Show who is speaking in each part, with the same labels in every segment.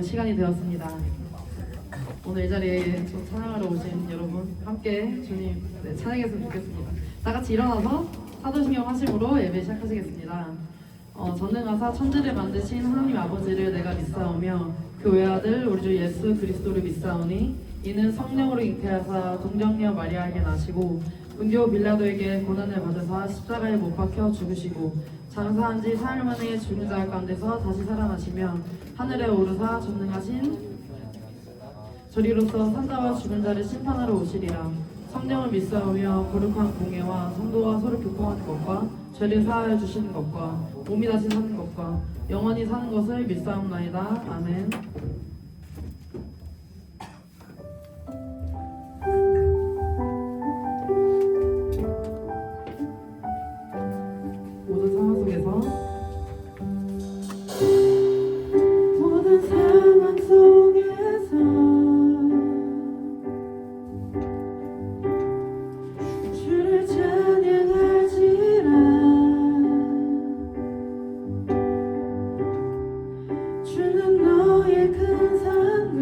Speaker 1: 시간이 되었습니다. 오늘 이 자리에 또 찬양하러 오신 여러분 함께 주님 찬양했으면 좋겠습니다. 다 같이 일어나서 사도신경 하심으로 예배 시작하시겠습니다. 전능하사 천지를 만드신 하나님 아버지를 내가 믿사오며 그 외아들 우리 주 예수 그리스도를 믿사오니 이는 성령으로 잉태하사 동정녀 마리아에게 나시고 분교 빌라도에게 고난을 받으사 십자가에 못 박혀 죽으시고 장사한 지 사흘 만에 죽은 자 가운데서 다시 살아나시며 하늘에 오르사 전능하신 저리로서 산자와 죽은 자를 심판하러 오시리라. 성령을 믿사오며 거룩한 공예와 성도와 서로 교통하는 것과 죄를 사하여 주시는 것과 몸이 다시 사는 것과 영원히 사는 것을 믿사옵나이다. 아멘. 모든 상황 속에서
Speaker 2: 주를 찬양할지라. 주는 너의 큰 산을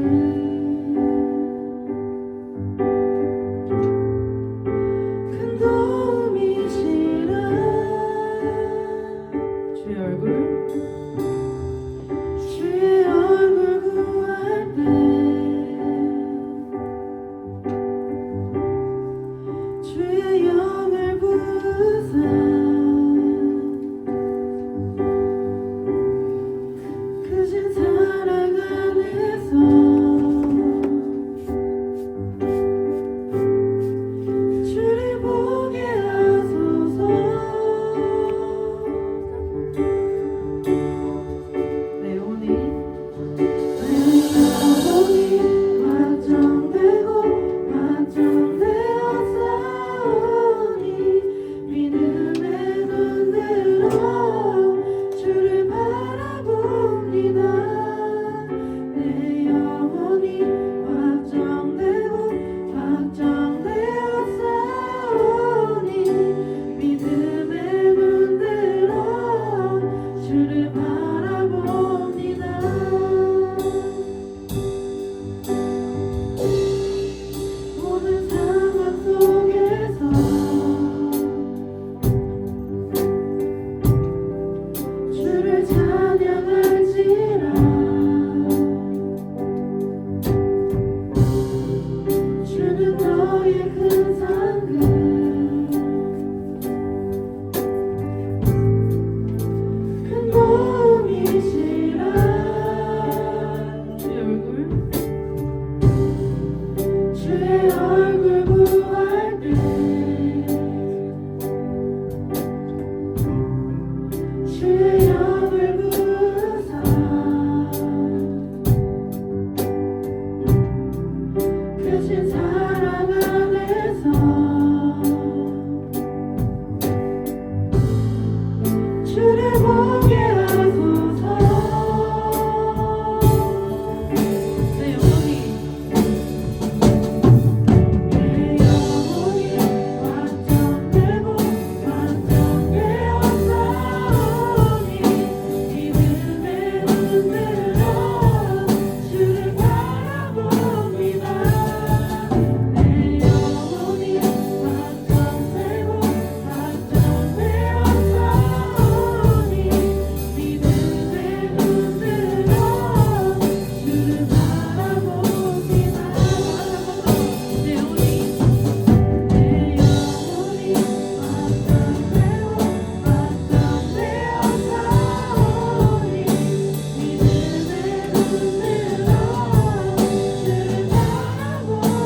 Speaker 2: 큰 도움이시라.
Speaker 1: 주의 얼굴
Speaker 2: 주의 얼굴 구할 때 주의 영을 부으사 크신 사랑 안에서 주를 보게 하소서.
Speaker 1: 내 영혼이
Speaker 2: 확정되고 확정되어 싸우니 믿음의 눈으로 주를 바라봅니다. 내 영혼이 확정되고 확정되어 싸우니 믿음의 눈으로 주를 바라봅니다. 모든 상황 속에서 주를 찬양할지라. 주는 너의 큰 상급 큰 도움이시라.
Speaker 1: 주의 얼굴
Speaker 2: 주의 얼굴 구할 때 주의 영을 부으사 크신 사랑 안에서 주를 보게 하소서.
Speaker 1: 내 영혼이
Speaker 2: 내 영혼이 확정되고 확정되어 싸우니 믿음의 눈으로 주를 바라봅니다. 내 영혼이 확정되고 확정되어 싸우니 믿음의 눈으로 주를 바라봅니다.
Speaker 1: 내 영혼이
Speaker 2: 내 영혼이 확정되고 확정되어 싸우니 믿음의 눈으로 주를 바라봅니다. 내 영혼이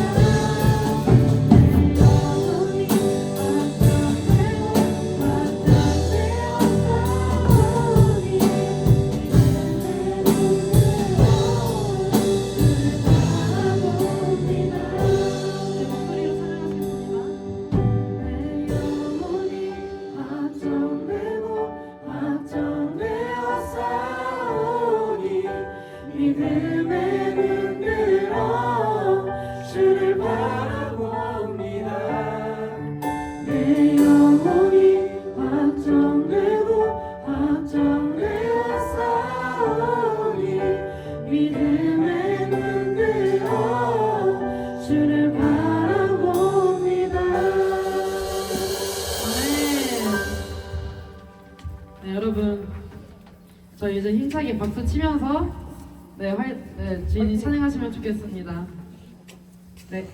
Speaker 2: 확정되고 확정되어 싸우니 믿음의 눈으로 주를 바라봅니다.
Speaker 1: 내 목소리로 찬양하겠습니다.
Speaker 2: 내 영혼이 확정되고 확정되어 싸우니 믿음의 눈으로 주를 바라봅니다. 내 영혼이 확정되고 확정되어 싸우니 믿음의 눈 들어 주를 바라봅니다.
Speaker 1: 네, 여러분, 저희 이제 힘차게 박수 치면서 주인이 찬양하시면 좋겠습니다. 네.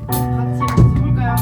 Speaker 1: 같이 박수 볼까요?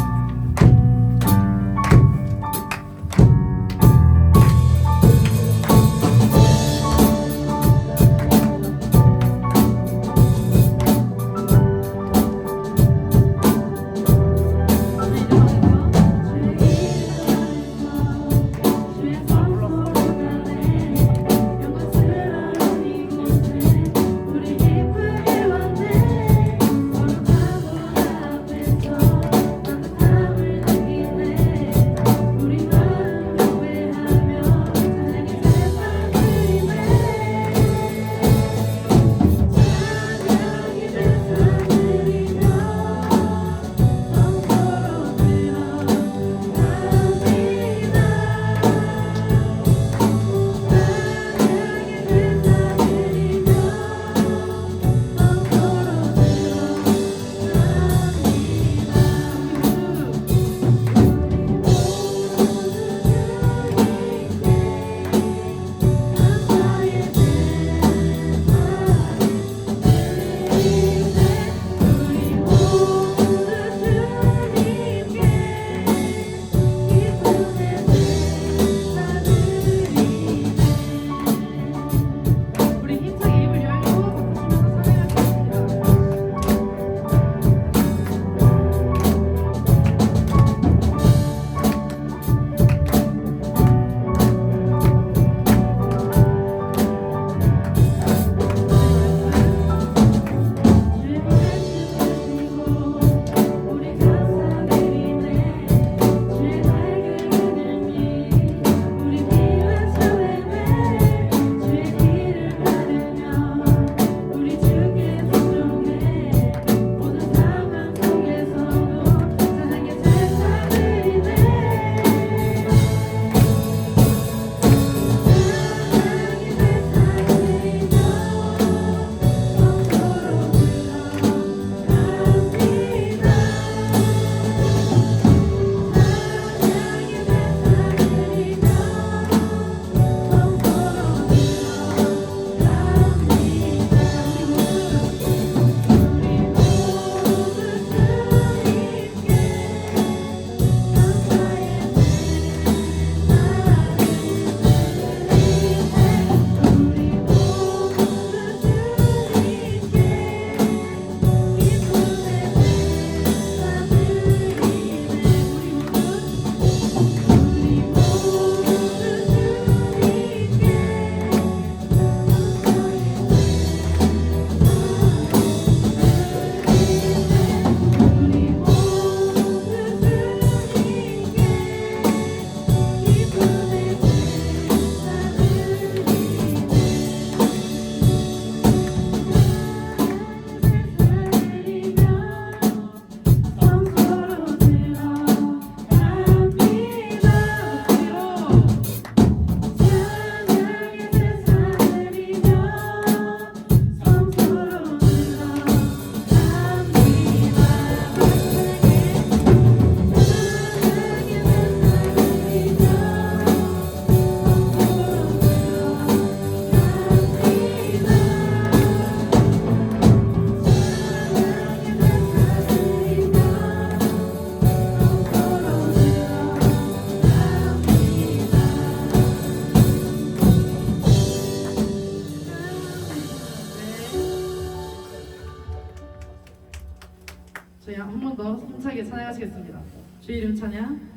Speaker 1: 우리 힘차게 입을 열고 박수 치면서 찬양하겠습니다.
Speaker 2: 우리 감사드리네. 주의 날개를 들미 우리 비와서 헤매 주의 길을 가르며 우리 주께 순종해 모든 상황 속에서도 세상의 제사드리네.
Speaker 1: 저희 한 번 더 힘차게 찬양하시겠습니다. 주의 이름 찬양.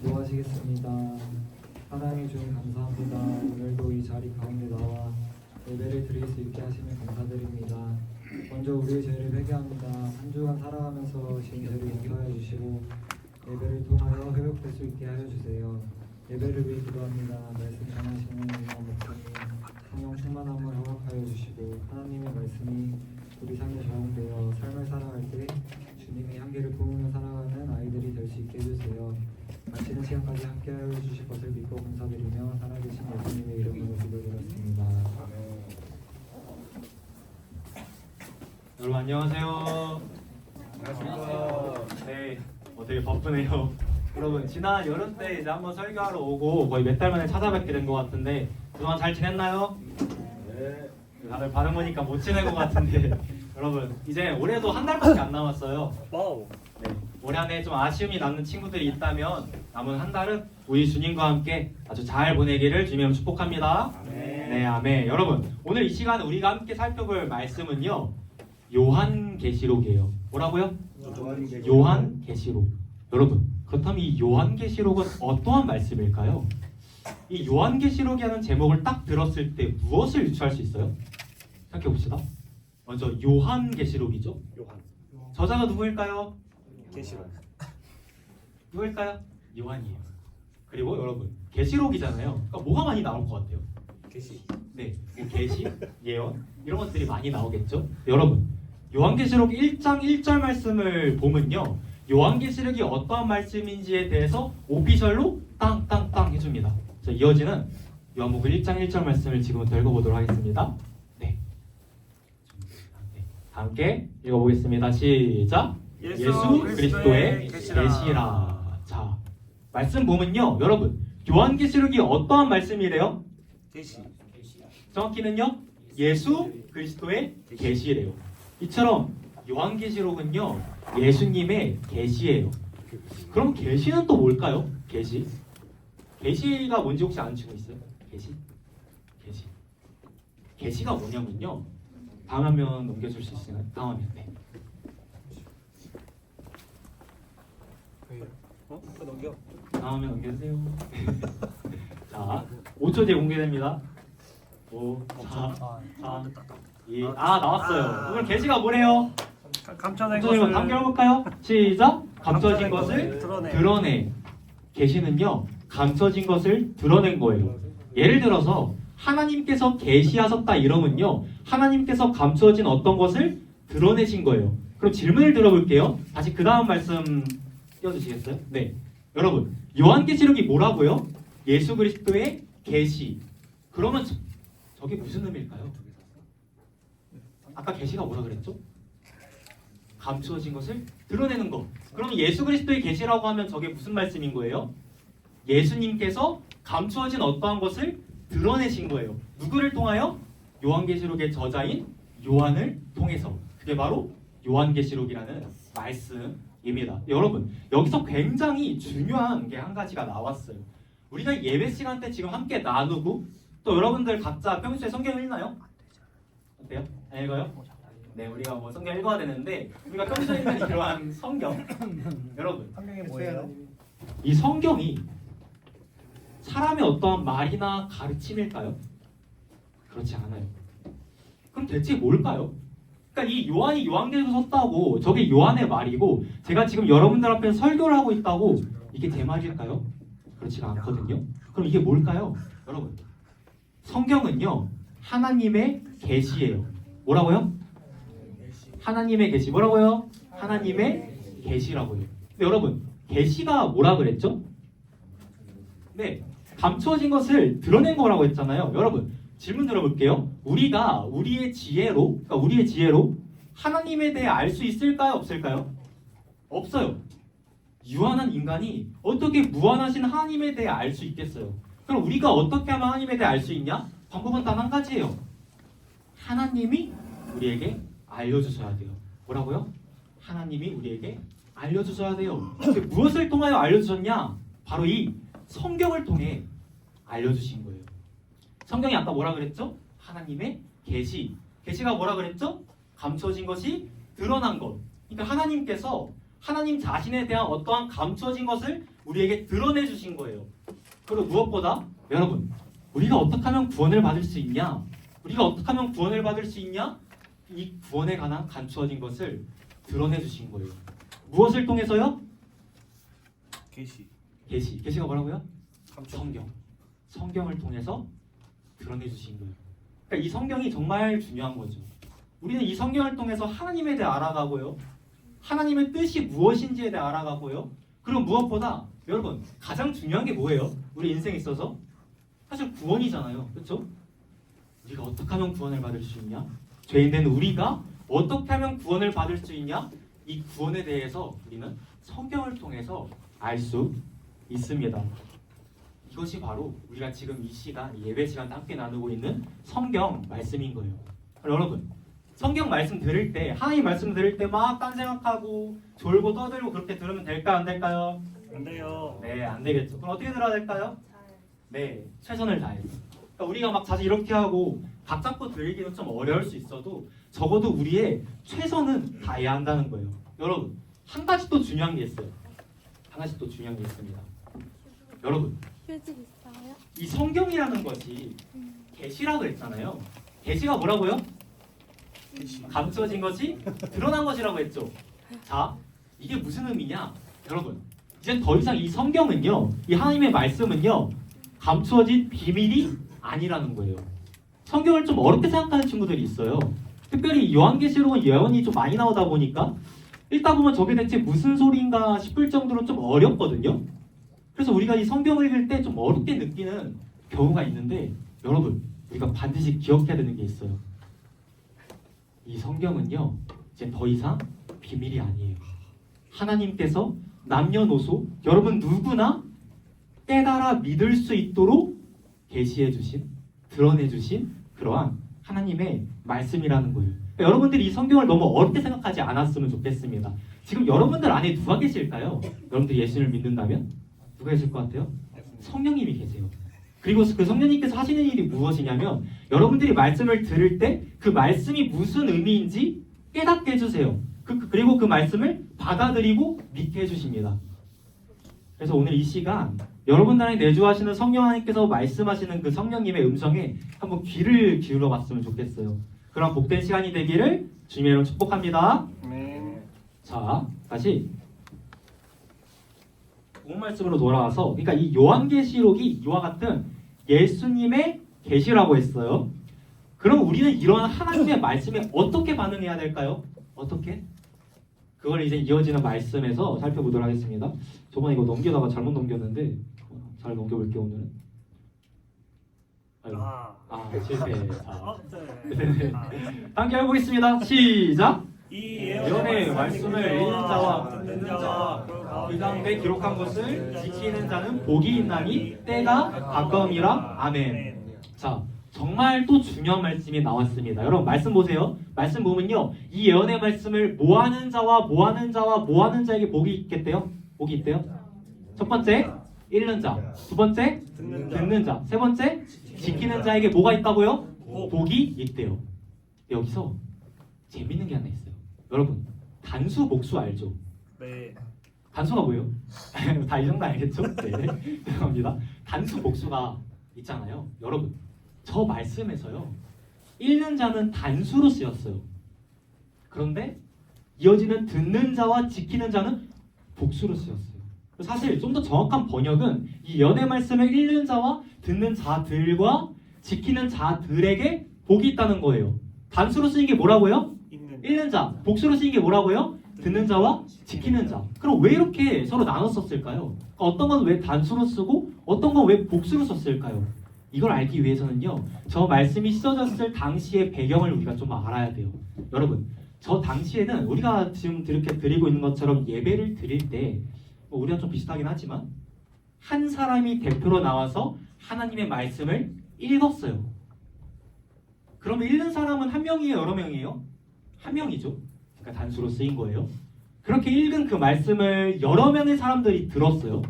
Speaker 3: 기도하시겠습니다. 사랑해 주님 감사합니다. 오늘도 이 자리 가운데 나와 예배를 드릴 수 있게 하시면 감사드립니다. 먼저 우리의 죄를 회개합니다. 한 주간 살아가면서 진 죄를 용서하여 주시고 예배를 통하여 회복될 수 있게 하여 주세요. 예배를 위해 기도합니다. 말씀 전하시는 임원 목사님 성령 충만함을 허락하여 주시고 하나님의 말씀이 우리 삶에 적용되어 삶을 살아갈 때 주님의 향기를 품으며 살아가는 아이들이 될 수 있게 해주세요. 마치는 시간까지 함께하여 주실 것을 믿고 감사드리며 살아계신 예수님의 이름으로 기도드렸습니다.
Speaker 4: 여러분 안녕하세요.
Speaker 5: 안녕하십니까.
Speaker 4: 네, 되게 바쁘네요. 여러분 지난 여름 때 이제 한번 설교하러 오고 거의 몇 달 만에 찾아뵙게 된 것 같은데 그동안 잘 지냈나요?
Speaker 5: 네.
Speaker 4: 다들 반응 보니까 못 지낸 것 같은데 여러분 이제 올해도 한 달밖에 안 남았어요.
Speaker 5: 와우.
Speaker 4: 네, 올 한 해 좀 아쉬움이 남는 친구들이 있다면 남은 한 달은 우리 주님과 함께 아주 잘 보내기를 주님 축복합니다. 네, 아멘. 여러분 오늘 이 시간 우리가 함께 살펴볼 말씀은요 요한계시록이에요. 뭐라고요? 요한계시록. 여러분 그렇다면 이 요한계시록은 어떠한 말씀일까요? 이 요한계시록이라는 제목을 딱 들었을 때 무엇을 유추할 수 있어요? 생각해 봅시다. 먼저 요한계시록이죠.
Speaker 5: 요한.
Speaker 4: 저자가 누구일까요?
Speaker 5: 계시록.
Speaker 4: 누구일까요? 요한이에요. 그리고 여러분 계시록이잖아요. 그러니까 뭐가 많이 나올 것 같아요?
Speaker 5: 계시.
Speaker 4: 네, 계시, 예언 이런 것들이 많이 나오겠죠. 여러분 요한계시록 1장 1절 말씀을 보면요 요한계시록이 어떠한 말씀인지에 대해서 오피셜로 땅땅땅 해줍니다. 자, 이어지는 요한복음 1장 1절 말씀을 지금부터 읽어보도록 하겠습니다. 네, 다 함께 읽어보겠습니다. 시작. 예수 그리스도의 계시라. 자, 말씀 보면요 여러분 요한계시록이 어떠한 말씀이래요?
Speaker 5: 계시.
Speaker 4: 정확히는요 예수 그리스도의 계시래요. 이처럼 요한계시록은요 예수님의 계시예요. 그럼 계시는 또 뭘까요? 계시. 계시가 뭔지 혹시 아는 친구 있어요? 계시. 계시가 뭐냐면요. 다음 화면 넘겨줄 수 있으나요? 다음 화면. 네.
Speaker 5: 넘겨.
Speaker 4: 다음 화면 넘겨주세요. 자, 5초 뒤에 공개됩니다. 5, 4, 3, 2. 나왔어요. 오늘 계시가 뭐래요?
Speaker 5: 감춰낸
Speaker 4: 감춰진 것 한번 볼까요? 시작. 감춰진
Speaker 5: 감춰진
Speaker 4: 것을
Speaker 5: 것을
Speaker 4: 드러내. 계시는요 감춰진 것을 드러낸 거예요. 예를 들어서 하나님께서 계시하셨다 이러면요 하나님께서 감춰진 어떤 것을 드러내신 거예요. 그럼 질문을 들어볼게요. 다시 그 다음 말씀 띄워주시겠어요? 네, 여러분 요한계시록이 뭐라고요? 예수 그리스도의 계시. 그러면 저게 무슨 의미일까요? 아까 계시가 뭐라 그랬죠? 감추어진 것을 드러내는 것. 그럼 예수 그리스도의 계시라고 하면 저게 무슨 말씀인 거예요? 예수님께서 감추어진 어떠한 것을 드러내신 거예요. 누구를 통하여? 요한계시록의 저자인 요한을 통해서. 그게 바로 요한계시록이라는 말씀입니다. 여러분 여기서 굉장히 중요한 게 한 가지가 나왔어요. 우리가 예배 시간 때 지금 함께 나누고 또 여러분들 각자 평소에 성경 읽나요? 어때요? 안 읽어요? 네, 우리가 뭐 성경 읽어야 되는데 우리가 평소에 읽는 이러한 성경 여러분
Speaker 5: 성경이 뭐예요?
Speaker 4: 이 성경이 사람의 어떠한 말이나 가르침일까요? 그렇지 않아요. 그럼 대체 뭘까요? 그러니까 이 요한이 요한계시록 썼다고 저게 요한의 말이고 제가 지금 여러분들 앞에 설교를 하고 있다고 이게 제 말일까요? 그렇지가 않거든요. 그럼 이게 뭘까요? 여러분 성경은요 하나님의 계시예요. 뭐라고요? 하나님의 계시. 뭐라고요? 하나님의 계시라고요. 근데 여러분 계시가 뭐라 그랬죠? 네, 감추어진 것을 드러낸 거라고 했잖아요. 여러분 질문 들어볼게요. 우리가 우리의 지혜로 하나님에 대해 알 수 있을까요? 없을까요? 없어요. 유한한 인간이 어떻게 무한하신 하나님에 대해 알 수 있겠어요? 그럼 우리가 어떻게 하면 하나님에 대해 알 수 있냐? 방법은 단 한 가지예요. 하나님이 우리에게 알려주셔야 돼요. 뭐라고요? 하나님이 우리에게 알려주셔야 돼요. 근데 무엇을 통하여 알려주셨냐? 바로 이 성경을 통해 알려주신 거예요. 성경이 아까 뭐라 그랬죠? 하나님의 계시. 계시가 뭐라 그랬죠? 감춰진 것이 드러난 것. 그러니까 하나님께서 하나님 자신에 대한 어떠한 감추어진 것을 우리에게 드러내 주신 거예요. 그리고 무엇보다 여러분, 우리가 어떻게 하면 구원을 받을 수 있냐? 우리가 어떻게 하면 구원을 받을 수 있냐? 이 구원에 관한 감추어진 것을 드러내 주신 거예요. 무엇을 통해서요?
Speaker 5: 계시.
Speaker 4: 계시가 뭐라고요?
Speaker 5: 감춰.
Speaker 4: 성경을 통해서 드러내 주신 거예요. 그러니까 이 성경이 정말 중요한 거죠. 우리는 이 성경을 통해서 하나님에 대해 알아가고요. 하나님의 뜻이 무엇인지에 대해 알아가고요. 그리고 무엇보다 여러분 가장 중요한 게 뭐예요? 우리 인생에 있어서 사실 구원이잖아요. 그렇죠? 우리가 어떻게 하면 구원을 받을 수 있냐? 죄인된 우리가 어떻게 하면 구원을 받을 수 있냐? 이 구원에 대해서 우리는 성경을 통해서 알 수 있습니다. 이것이 바로 우리가 지금 이 시간, 예배 시간 함께 나누고 있는 성경 말씀인 거예요. 여러분, 성경 말씀 들을 때, 하나님 말씀 들을 때 막 딴 생각하고 졸고 떠들고 그렇게 들으면 될까요? 안 될까요?
Speaker 5: 안 돼요.
Speaker 4: 네, 안 되겠죠. 그럼 어떻게 들어야 될까요? 네, 최선을 다해서. 그러니까 우리가 막 자주 이렇게 하고 각 잡고 들기는 좀 어려울 수 있어도 적어도 우리의 최선은 다해야 한다는 거예요. 여러분, 한 가지 또 중요한 게 있어요. 한 가지 또 중요한 게 있습니다. 여러분,
Speaker 2: 휴지 있어요?
Speaker 4: 이 성경이라는 것이 계시라고 했잖아요. 계시가 뭐라고요?
Speaker 5: 계시.
Speaker 4: 감춰진 것이 드러난 것이라고 했죠. 자, 이게 무슨 의미냐? 여러분, 이제 더 이상 이 성경은요, 이 하나님의 말씀은요, 감추어진 비밀이 아니라는 거예요. 성경을 좀 어렵게 생각하는 친구들이 있어요. 특별히 요한계시록은 예언이 좀 많이 나오다 보니까 읽다 보면 저게 대체 무슨 소리인가 싶을 정도로 좀 어렵거든요. 그래서 우리가 이 성경을 읽을 때 좀 어렵게 느끼는 경우가 있는데 여러분, 우리가 반드시 기억해야 되는 게 있어요. 이 성경은요, 이제 더 이상 비밀이 아니에요. 하나님께서 남녀노소 여러분 누구나 깨달아 믿을 수 있도록 계시해 주신, 드러내 주신 그러한 하나님의 말씀이라는 거예요. 그러니까 여러분들이 이 성경을 너무 어렵게 생각하지 않았으면 좋겠습니다. 지금 여러분들 안에 누가 계실까요? 여러분들이 예수를 믿는다면 누가 계실 것 같아요? 성령님이 계세요. 그리고 그 성령님께서 하시는 일이 무엇이냐면 여러분들이 말씀을 들을 때 그 말씀이 무슨 의미인지 깨닫게 해주세요. 그리고 그 말씀을 받아들이고 믿게 해주십니다. 그래서 오늘 이 시간 여러분들 안에 내주하시는 성령 하나님께서 말씀하시는 그 성령님의 음성에 한번 귀를 기울여 봤으면 좋겠어요. 그런 복된 시간이 되기를 주님의 이름으로 축복합니다.
Speaker 5: 아멘.
Speaker 4: 자, 다시 본 말씀으로 돌아와서, 그러니까 이 요한계시록이 이와 같은 예수님의 계시라고 했어요. 그럼 우리는 이러한 하나님의 말씀에 어떻게 반응해야 될까요? 어떻게? 그걸 이제 이어지는 말씀에서 살펴보도록 하겠습니다. 저번에 이거 넘기다가 잘못 넘겼는데 잘 넘겨볼게요 오늘은. 아이고. 실패.
Speaker 5: 네.
Speaker 4: 함께 해보겠습니다. 시작.
Speaker 5: 이
Speaker 4: 예언의 말씀을 읽는 자와
Speaker 5: 듣는 자와
Speaker 4: 그 가운데 기록한 것을 지키는 자는 복이 있나니 때가 가까움이라. 아멘. 자, 정말 또 중요한 말씀이 나왔습니다. 여러분 말씀 보세요. 말씀 보면요, 이 예언의 말씀을 모하는 자와 모하는 자와 모하는 자에게 복이 있겠대요. 복이 있대요. 첫 번째 읽는 자, 두 번째 듣는 자, 세 번째 지키는 자에게 뭐가 있다고요? 복이 있대요. 여기서 재밌는 게 하나 있어요. 여러분 단수 복수 알죠?
Speaker 5: 네.
Speaker 4: 단수가 뭐예요? 다 이 정도 알겠죠? 네, 죄송합니다. 단수 복수가 있잖아요. 여러분 저 말씀에서요, 읽는 자는 단수로 쓰였어요. 그런데 이어지는 듣는 자와 지키는 자는 복수로 쓰였어요. 사실 좀 더 정확한 번역은 이 예언의 말씀을 읽는 자와 듣는 자들과 지키는 자들에게 복이 있다는 거예요. 단수로 쓰인 게 뭐라고요? 읽는 자. 복수로 쓰인 게 뭐라고요? 듣는 자와 지키는 자. 그럼 왜 이렇게 서로 나눴었을까요? 어떤 건 왜 단수로 쓰고 어떤 건 왜 복수로 썼을까요? 이걸 알기 위해서는요, 저 말씀이 써졌을 당시의 배경을 우리가 좀 알아야 돼요. 여러분, 저 당시에는 우리가 지금 이렇게 드리고 있는 것처럼 예배를 드릴 때 우리가 좀 비슷하긴 하지만 한 사람이 대표로 나와서 하나님의 말씀을 읽었어요. 그러면 읽는 사람은 한 명이에요? 여러 명이에요? 한 명이죠. 그러니까 단수로 쓰인 거예요. 그렇게 읽은 그 말씀을 여러 명의 사람들이 들었어요.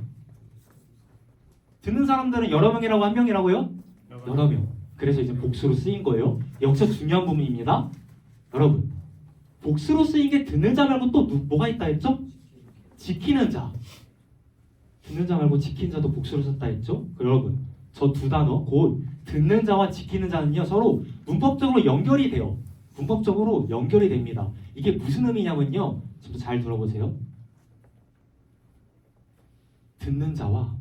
Speaker 4: 듣는 사람들은 여러 명이라고 한 명이라고요? 여러 명. 그래서 이제 복수로 쓰인 거예요. 여기서 중요한 부분입니다. 여러분, 복수로 쓰인 게 듣는 자 말고 또 뭐가 있다 했죠? 지키는 자. 듣는 자 말고 지키는 자도 복수로 썼다 했죠? 여러분, 저 두 단어 곧 듣는 자와 지키는 자는요 서로 문법적으로 연결이 돼요. 문법적으로 연결이 됩니다. 이게 무슨 의미냐면요, 저도 잘 들어보세요. 듣는 자와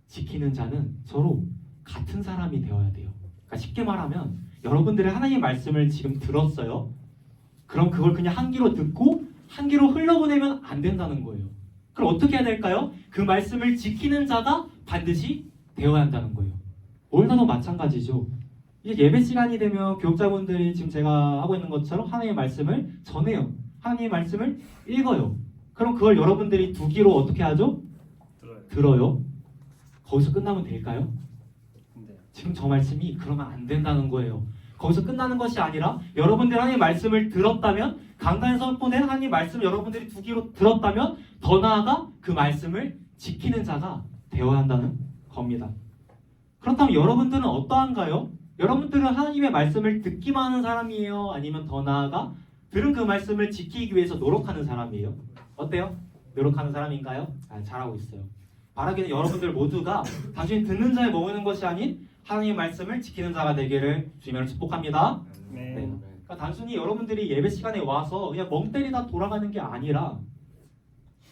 Speaker 4: 지키는 자는 서로 같은 사람이 되어야 돼요. 그러니까 쉽게 말하면 여러분들의 하나님의 말씀을 지금 들었어요. 그럼 그걸 그냥 한 귀로 듣고 한 귀로 흘러보내면 안 된다는 거예요. 그럼 어떻게 해야 될까요? 그 말씀을 지키는 자가 반드시 되어야 한다는 거예요. 오늘도 마찬가지죠. 이제 예배 시간이 되면 교육자분들이 지금 제가 하고 있는 것처럼 하나님의 말씀을 전해요. 하나님의 말씀을 읽어요. 그럼 그걸 여러분들이 두 귀로 어떻게 하죠? 들어요. 거기서 끝나면 될까요?
Speaker 5: 근데
Speaker 4: 지금 저 말씀이 그러면 안 된다는 거예요. 거기서 끝나는 것이 아니라 여러분들이 하나님의 말씀을 들었다면, 강단에 선포된 하나님의 말씀을 여러분들이 두 귀로 들었다면 더 나아가 그 말씀을 지키는 자가 되어야 한다는 겁니다. 그렇다면 여러분들은 어떠한가요? 여러분들은 하나님의 말씀을 듣기만 하는 사람이에요? 아니면 더 나아가 들은 그 말씀을 지키기 위해서 노력하는 사람이에요? 어때요? 노력하는 사람인가요? 잘하고 있어요. 바라기는 여러분들 모두가 단순히 듣는 자에 머무는 것이 아닌 하나님의 말씀을 지키는 자가 되기를 주님으로 축복합니다.
Speaker 5: 네.
Speaker 4: 그러니까 단순히 여러분들이 예배 시간에 와서 그냥 멍 때리다 돌아가는 게 아니라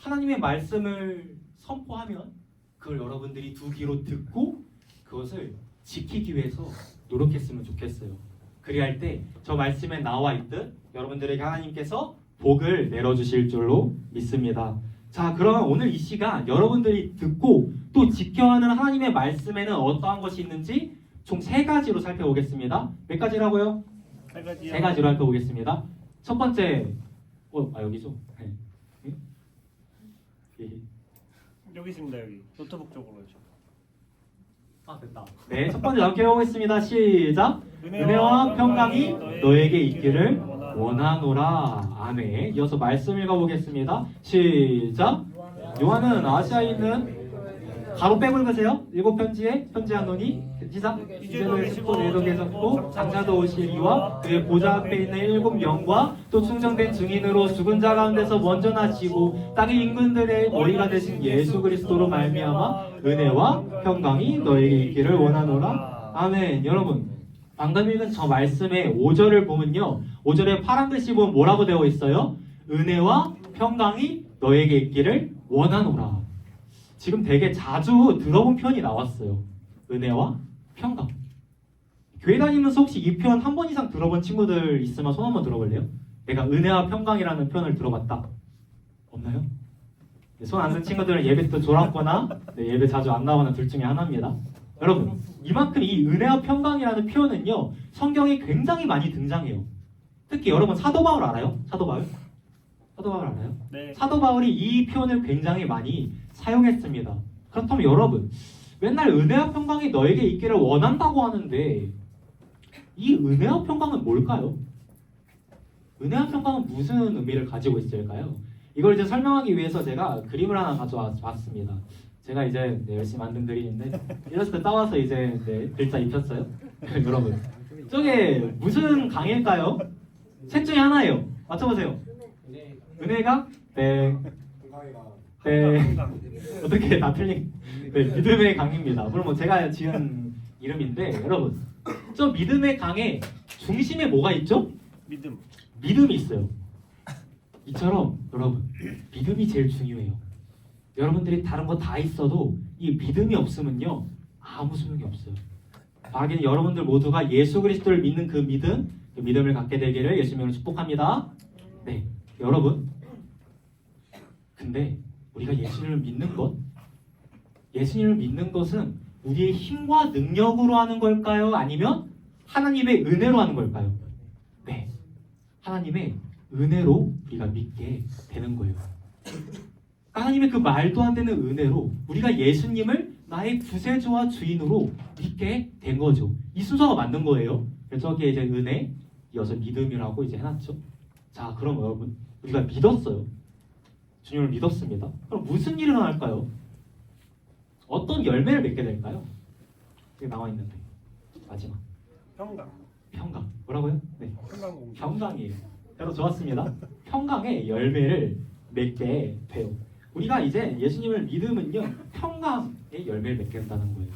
Speaker 4: 하나님의 말씀을 선포하면 그걸 여러분들이 두 귀로 듣고 그것을 지키기 위해서 노력했으면 좋겠어요. 그리할 때 저 말씀에 나와 있듯 여러분들에게 하나님께서 복을 내려주실 줄로 믿습니다. 자, 그러면 오늘 이 시간 여러분들이 듣고 또 지켜야 하는 하나님의 말씀에는 어떠한 것이 있는지 총 3가지로 살펴보겠습니다. 몇 가지라고요? 세 가지로 살펴보겠습니다. 첫 번째, 여기죠? 네.
Speaker 5: 여기 있습니다. 여기 노트북 쪽으로죠.
Speaker 4: 됐다. 네, 첫 번째 함께 해보겠습니다. 시작. 은혜와 평강이 너에게 있기를 원하노라. 아멘. 이어서 말씀 읽어보겠습니다. 시작. 요한은 아시아에 있는 가로 빼고 읽으세요. 7편지에 편지하노니 시작. 이제도 계시고 내도 계셨고 장자도 오시리와 그의 보좌 앞에 있는 7 영과 또 충정된 증인으로 죽은 자 가운데서 먼저 나시고 땅의 임금들의 머리가 되신 예수 그리스도로 말미암아 은혜와 평강이 너에게 있기를 원하노라. 아멘. 여러분, 방금 읽은 저 말씀의 5절을 보면요, 5절에 파란 글씨 보면 뭐라고 되어 있어요? 은혜와 평강이 너에게 있기를 원하노라. 지금 되게 자주 들어본 표현이 나왔어요. 은혜와 평강. 교회 다니면서 혹시 이 표현 한 번 이상 들어본 친구들 있으면 손 한번 들어볼래요? 내가 은혜와 평강이라는 표현을 들어봤다. 없나요? 손 안 든 친구들은 예배 때 졸았거나 예배 자주 안 나오거나 둘 중에 하나입니다. 여러분, 이만큼 이 은혜와 평강이라는 표현은요, 성경에 굉장히 많이 등장해요. 특히 여러분 사도 바울 알아요? 사도 바울? 사도 바울 알아요?
Speaker 5: 네.
Speaker 4: 사도 바울이 이 표현을 굉장히 많이 사용했습니다. 그렇다면 여러분, 맨날 은혜와 평강이 너에게 있기를 원한다고 하는데 이 은혜와 평강은 뭘까요? 은혜와 평강은 무슨 의미를 가지고 있을까요? 이걸 이제 설명하기 위해서 제가 그림을 하나 가져왔습니다. 제가 이제 열심히 만든 그림인데 일러스트 따와서 이제 글자 입혔어요. 여러분, 저게 무슨 강일까요? 셋 중에 하나예요. 맞춰보세요. 은혜가? 네. 네. 어떻게 다 틀린? 네, 믿음의 강입니다. 물론 뭐 제가 지은 이름인데 여러분, 저 믿음의 강의 중심에 뭐가 있죠?
Speaker 5: 믿음.
Speaker 4: 믿음이 있어요. 이처럼 여러분, 믿음이 제일 중요해요. 여러분들이 다른 거 다 있어도 이 믿음이 없으면요 아무 소용이 없어요. 바라기는 여러분들 모두가 예수 그리스도를 믿는 그 믿음을 갖게 되기를 예수님으로 축복합니다. 네, 여러분, 근데 우리가 예수님을 믿는 것은 우리의 힘과 능력으로 하는 걸까요? 아니면 하나님의 은혜로 하는 걸까요? 네, 하나님의 은혜로 우리가 믿게 되는 거예요. 하나님의 그 말도 안 되는 은혜로 우리가 예수님을 나의 구세주와 주인으로 믿게 된 거죠. 이 순서가 맞는 거예요. 그래서 저기에 이제 은혜, 이어서 믿음이라고 이제 해놨죠. 자, 그럼 여러분, 우리가 믿었어요. 주님을 믿었습니다. 그럼 무슨 일이 일어날까요? 어떤 열매를 맺게 될까요? 여기 나와 있는데 마지막
Speaker 5: 평강.
Speaker 4: 평강. 뭐라고요? 네,
Speaker 5: 평강 공주.
Speaker 4: 평강이에요. 여러분 좋았습니다. 평강의 열매를 맺게 돼요. 우리가 이제 예수님을 믿으면요 평강의 열매를 맺게 된다는 거예요.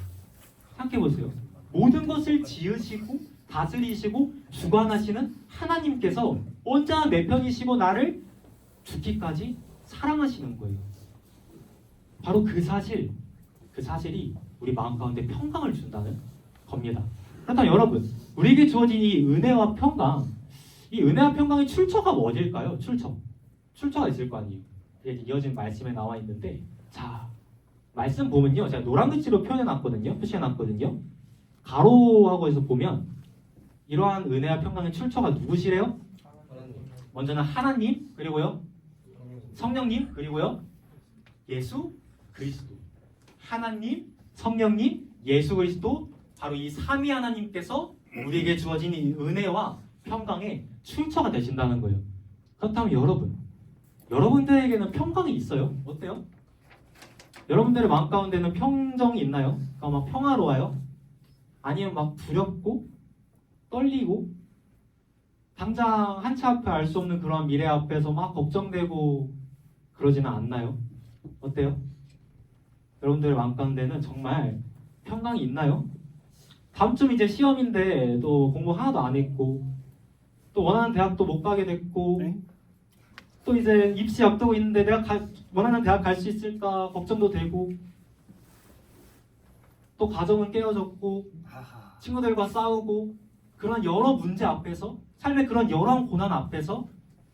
Speaker 4: 생각해 보세요. 모든 것을 지으시고 다스리시고 주관하시는 하나님께서 언제나 내 편이시고 나를 죽기까지 사랑하시는 거예요. 바로 그 사실이 우리 마음 가운데 평강을 준다는 겁니다. 그렇다면 여러분, 우리에게 주어진 이 은혜와 평강, 이 은혜와 평강의 출처가 어딜까요? 출처가 있을 거 아니에요. 이제 이어진 말씀에 나와 있는데, 자, 말씀 보면요, 제가 노란 글씨로 표시해놨거든요. 가로하고 해서 보면 이러한 은혜와 평강의 출처가 누구시래요? 먼저는 하나님, 그리고요 성령님, 그리고요 예수 그리스도. 하나님, 성령님, 예수 그리스도, 바로 이 삼위 하나님께서 우리에게 주어진 이 은혜와 평강의 출처가 되신다는 거예요. 그렇다면 여러분들에게는 평강이 있어요? 어때요? 여러분들의 마음 가운데는 평정이 있나요? 그러니까 막 평화로워요? 아니면 막 두렵고 떨리고 당장 한 치 앞에 알 수 없는 그런 미래 앞에서 막 걱정되고 그러지는 않나요? 어때요? 여러분들의 마음 가운데는 정말 평강이 있나요? 다음 주 이제 시험인데 또 공부 하나도 안 했고 또 원하는 대학도 못 가게 됐고
Speaker 5: 네?
Speaker 4: 또 이제 입시 앞두고 있는데 내가 원하는 대학 갈 수 있을까 걱정도 되고 또 가정은 깨어졌고
Speaker 5: 하하.
Speaker 4: 친구들과 싸우고 그런 여러 문제 앞에서 삶의 그런 여러 고난 앞에서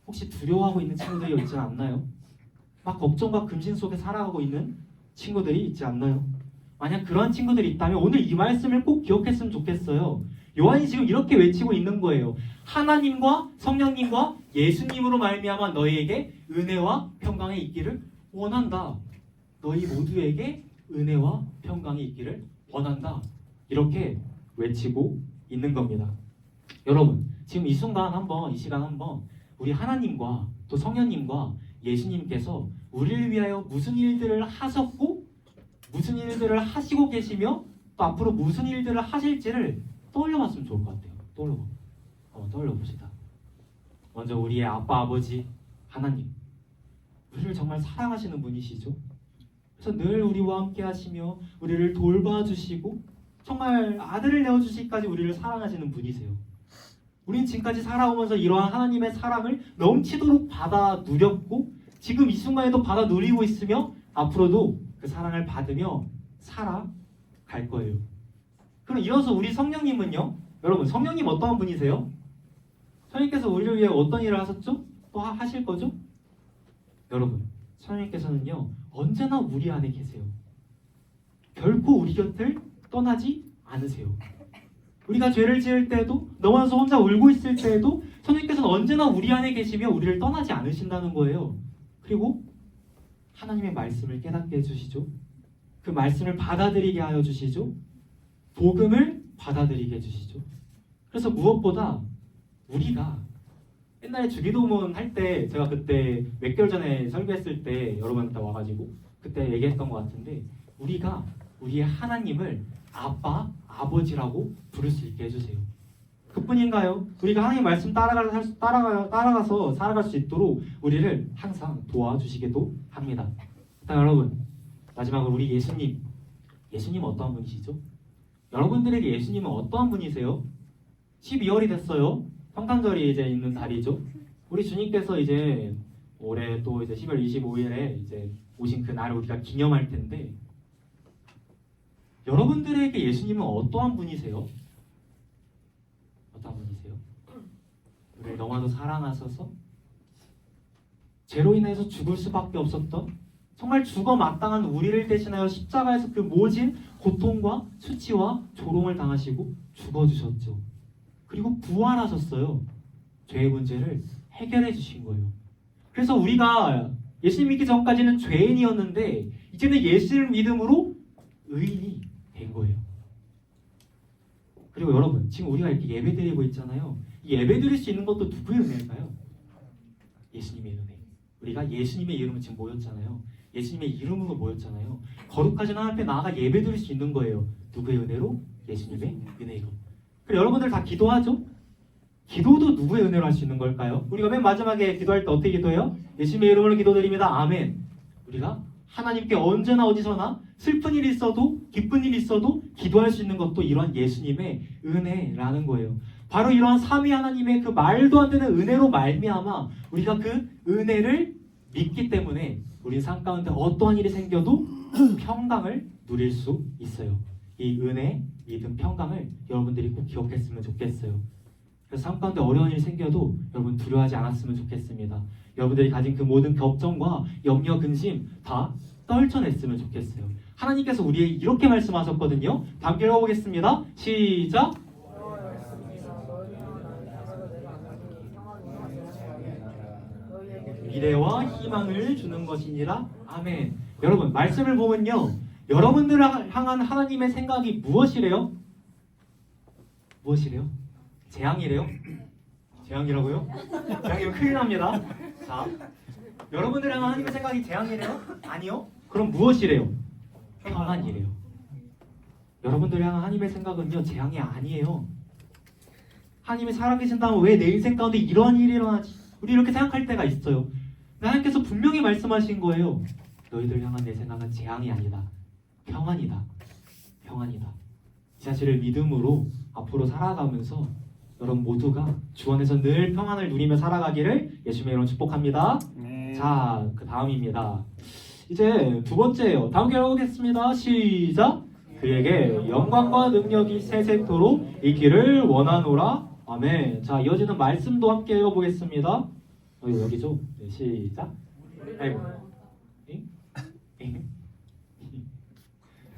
Speaker 4: 혹시 두려워하고 있는 친구들이 있지 않나요? 막 걱정과 근심 속에 살아가고 있는 친구들이 있지 않나요? 만약 그런 친구들이 있다면 오늘 이 말씀을 꼭 기억했으면 좋겠어요. 요한이 지금 이렇게 외치고 있는 거예요. 하나님과 성령님과 예수님으로 말미암아 너희에게 은혜와 평강이 있기를 원한다. 너희 모두에게 은혜와 평강이 있기를 원한다. 이렇게 외치고 있는 겁니다. 여러분, 지금 이 시간 한번 우리 하나님과 또 성령님과 예수님께서 우리를 위하여 무슨 일들을 하셨고 무슨 일들을 하시고 계시며 또 앞으로 무슨 일들을 하실지를 떠올려봤으면 좋을 것 같아요. 떠올려봅시다. 먼저 우리의 아빠, 아버지, 하나님, 우리를 정말 사랑하시는 분이시죠. 그래서 늘 우리와 함께 하시며 우리를 돌봐주시고 정말 아들을 내어주시기까지 우리를 사랑하시는 분이세요. 우린 지금까지 살아오면서 이러한 하나님의 사랑을 넘치도록 받아 누렸고 지금 이 순간에도 받아 누리고 있으며 앞으로도 그 사랑을 받으며 살아갈 거예요. 그럼 이어서 우리 성령님은요? 여러분, 성령님 어떠한 분이세요? 성령님께서 우리를 위해 어떤 일을 하셨죠? 또 하실 거죠? 여러분, 성령님께서는요 언제나 우리 안에 계세요. 결코 우리 곁을 떠나지 않으세요. 우리가 죄를 지을 때에도 넘어져서 혼자 울고 있을 때에도 성령님께서는 언제나 우리 안에 계시며 우리를 떠나지 않으신다는 거예요. 그리고 하나님의 말씀을 깨닫게 해주시죠. 그 말씀을 받아들이게 하여 주시죠. 복음을 받아들이게 해주시죠. 그래서 무엇보다 우리가 옛날에 주기도문 할 때 제가 그때 몇 개월 전에 설교했을 때 여러분한테 와가지고 그때 얘기했던 것 같은데 우리가 우리의 하나님을 아빠, 아버지라고 부를 수 있게 해주세요. 그뿐인가요? 우리가 하나님 말씀 따라가서 살아갈 수 있도록 우리를 항상 도와주시기도 합니다. 일단 여러분, 마지막으로 우리 예수님 어떠한 분이시죠? 여러분들에게 예수님은 어떠한 분이세요? 12월이 됐어요. 성탄절이 이제 있는 달이죠. 우리 주님께서 이제 올해 또 이제 10월 25일에 이제 오신 그 날을 우리가 기념할 텐데 여러분들에게 예수님은 어떠한 분이세요? 어떠한 분이세요? 우리를 너무나도 사랑하셔서 죄로 인해서 죽을 수밖에 없었던 정말 죽어 마땅한 우리를 대신하여 십자가에서 그 모진 고통과 수치와 조롱을 당하시고 죽어주셨죠. 그리고 부활하셨어요. 죄의 문제를 해결해 주신 거예요. 그래서 우리가 예수님 믿기 전까지는 죄인이었는데 이제는 예수를 믿음으로 의인이 된 거예요. 그리고 여러분, 지금 우리가 이렇게 예배드리고 있잖아요. 이 예배드릴 수 있는 것도 누구의 은혜일까요? 예수님의 은혜. 우리가 예수님의 이름으로 지금 모였잖아요. 예수님의 이름으로 모였잖아요. 거룩하신 하나님 앞에 나아가 예배드릴 수 있는 거예요. 누구의 은혜로? 예수님의 은혜로. 그리고 여러분들 다 기도하죠? 기도도 누구의 은혜로 할 수 있는 걸까요? 우리가 맨 마지막에 기도할 때 어떻게 기도해요? 예수님의 이름으로 기도드립니다. 아멘. 우리가 하나님께 언제나 어디서나 슬픈 일이 있어도 기쁜 일이 있어도 기도할 수 있는 것도 이러한 예수님의 은혜라는 거예요. 바로 이러한 삼위 하나님의 그 말도 안 되는 은혜로 말미암아 우리가 그 은혜를 믿기 때문에 우리 삶 가운데 어떠한 일이 생겨도 평강을 누릴 수 있어요. 이 은혜, 믿음, 평강을 여러분들이 꼭 기억했으면 좋겠어요. 그래서 삶 가운데 어려운 일이 생겨도 여러분 두려워하지 않았으면 좋겠습니다. 여러분들이 가진 그 모든 걱정과 염려, 근심 다 떨쳐냈으면 좋겠어요. 하나님께서 우리에게 이렇게 말씀하셨거든요. 함께 읽어보겠습니다. 시작! 미래와 희망을 주는 것이니라. 아멘. 여러분 말씀을 보면요, 여러분들을 향한 하나님의 생각이 무엇이래요? 무엇이래요? 재앙이래요? 재앙이라고요? 재앙이면 큰일 납니다. 자, 여러분들을 향한 하나님의 생각이 재앙이래요? 아니요. 그럼 무엇이래요? 평안이래요. 여러분들을 향한 하나님의 생각은요, 재앙이 아니에요. 하나님이 살아계신다면 왜 내 인생 가운데 이러한 일이 일어나지? 우리 이렇게 생각할 때가 있어요. 하나님께서 분명히 말씀하신 거예요. 너희들 향한 내 생각은 재앙이 아니다. 평안이다. 평안이다. 이 사실을 믿음으로 앞으로 살아가면서 여러분 모두가 주 안에서 늘 평안을 누리며 살아가기를 예수님의 이름으로 축복합니다.
Speaker 5: 네.
Speaker 4: 자, 그 다음입니다. 이제 두 번째예요. 다음 게 읽어보겠습니다. 시작! 그에게 영광과 능력이 세세토록 있기를 원하노라. 아멘. 자, 이어지는 말씀도 함께 읽어보겠습니다. 여기죠? 네, 시작! 아이고. 잉? 잉?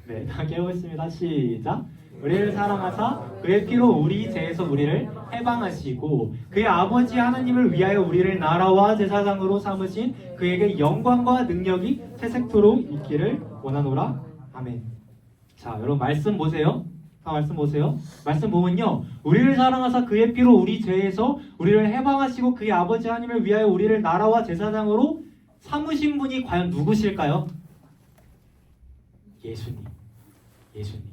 Speaker 4: 네, 다 깨우겠습니다. 시작! 우리를 사랑하사 그의 피로 우리 죄에서 우리를 해방하시고 그의 아버지 하나님을 위하여 우리를 나라와 제사장으로 삼으신 그에게 영광과 능력이 세세토록 있기를 원하노라. 아멘. 자, 여러분 말씀 보세요. 다 말씀 보세요. 말씀 보면요, 우리를 사랑하사 그의 피로 우리 죄에서 우리를 해방하시고 그의 아버지 하나님을 위하여 우리를 나라와 제사장으로 삼으신 분이 과연 누구실까요? 예수님. 예수님.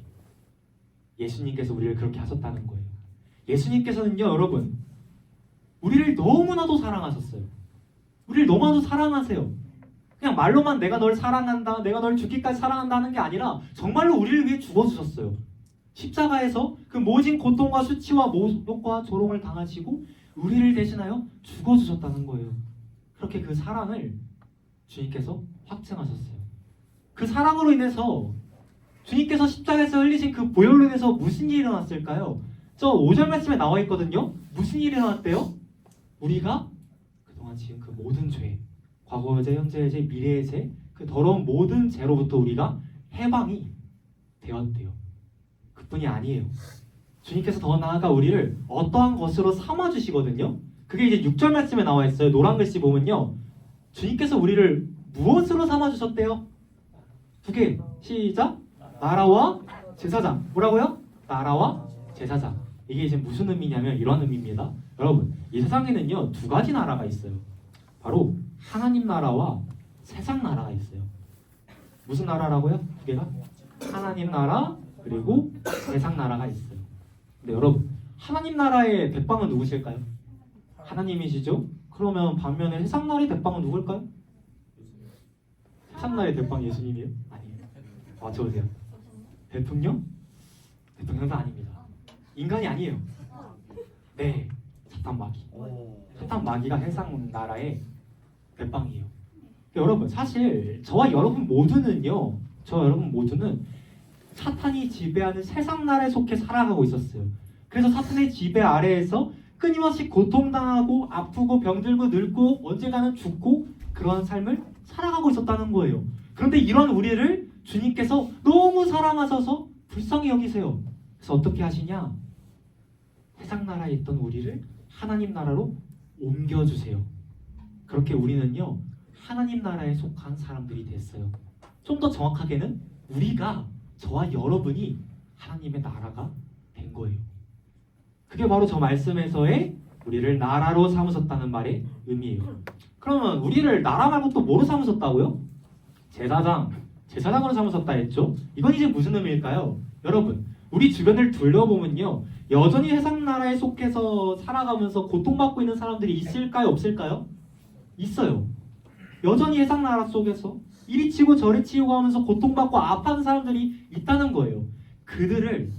Speaker 4: 예수님께서 우리를 그렇게 하셨다는 거예요. 예수님께서는요, 여러분, 우리를 너무나도 사랑하셨어요. 우리를 너무나도 사랑하세요. 그냥 말로만 내가 널 사랑한다, 내가 널 죽기까지 사랑한다 하는 게 아니라 정말로 우리를 위해 죽어주셨어요. 십자가에서 그 모진 고통과 수치와 모욕과 조롱을 당하시고 우리를 대신하여 죽어주셨다는 거예요. 그렇게 그 사랑을 주님께서 확증하셨어요. 그 사랑으로 인해서 주님께서 십자가에서 흘리신 그 보혈로 인해서 무슨 일이 일어났을까요? 저 5절 말씀에 나와 있거든요. 무슨 일이 일어났대요? 우리가 그동안 지은 그 모든 죄, 과거의 죄, 현재의 죄, 미래의 죄, 그 더러운 모든 죄로부터 우리가 해방이 되었대요. 그뿐이 아니에요. 주님께서 더 나아가 우리를 어떠한 것으로 삼아주시거든요. 그게 이제 6절 말씀에 나와 있어요. 노란 글씨 보면요, 주님께서 우리를 무엇으로 삼아주셨대요? 두 개. 시작! 나라와 제사장. 뭐라고요? 나라와 제사장. 이게 이제 무슨 의미냐면 이런 의미입니다. 여러분, 이 세상에는요, 두 가지 나라가 있어요. 바로 하나님 나라와 세상 나라가 있어요. 무슨 나라라고요? 두 개가? 하나님 나라 그리고 세상 나라가 있어요. 근데 여러분, 하나님 나라의 대빵은 누구실까요? 하나님이시죠? 그러면 반면에 세상 나라의 대빵은 누굴까요? 세상 나라의 대빵 예수님이에요? 아니에요. 맞춰보세요. 대통령? 대통령도 아닙니다. 인간이 아니에요. 네, 사탄 마귀. 사탄 마귀가 세상 나라의 대빵이에요. 여러분, 사실 저와 여러분 모두는요, 사탄이 지배하는 세상 나라에 속해 살아가고 있었어요. 그래서 사탄의 지배 아래에서 끊임없이 고통당하고 아프고 병들고 늙고 언젠가는 죽고 그러한 삶을 살아가고 있었다는 거예요. 그런데 이런 우리를 주님께서 너무 사랑하셔서 불쌍히 여기세요. 그래서 어떻게 하시냐? 세상 나라에 있던 우리를 하나님 나라로 옮겨주세요. 그렇게 우리는요, 하나님 나라에 속한 사람들이 됐어요. 좀 더 정확하게는 우리가, 저와 여러분이 하나님의 나라가 된 거예요. 그게 바로 저 말씀에서의 우리를 나라로 삼으셨다는 말의 의미예요. 그러면 우리를 나라 말고 또 뭐로 삼으셨다고요? 제사장으로 삼으셨다 했죠. 이건 이제 무슨 의미일까요? 여러분, 우리 주변을 둘러보면요, 여전히 세상 나라에 속해서 살아가면서 고통받고 있는 사람들이 있을까요, 없을까요? 있어요. 여전히 세상 나라 속에서 이리 치고 저리 치고 하면서 고통받고 아파하는 사람들이 있다는 거예요. 그들을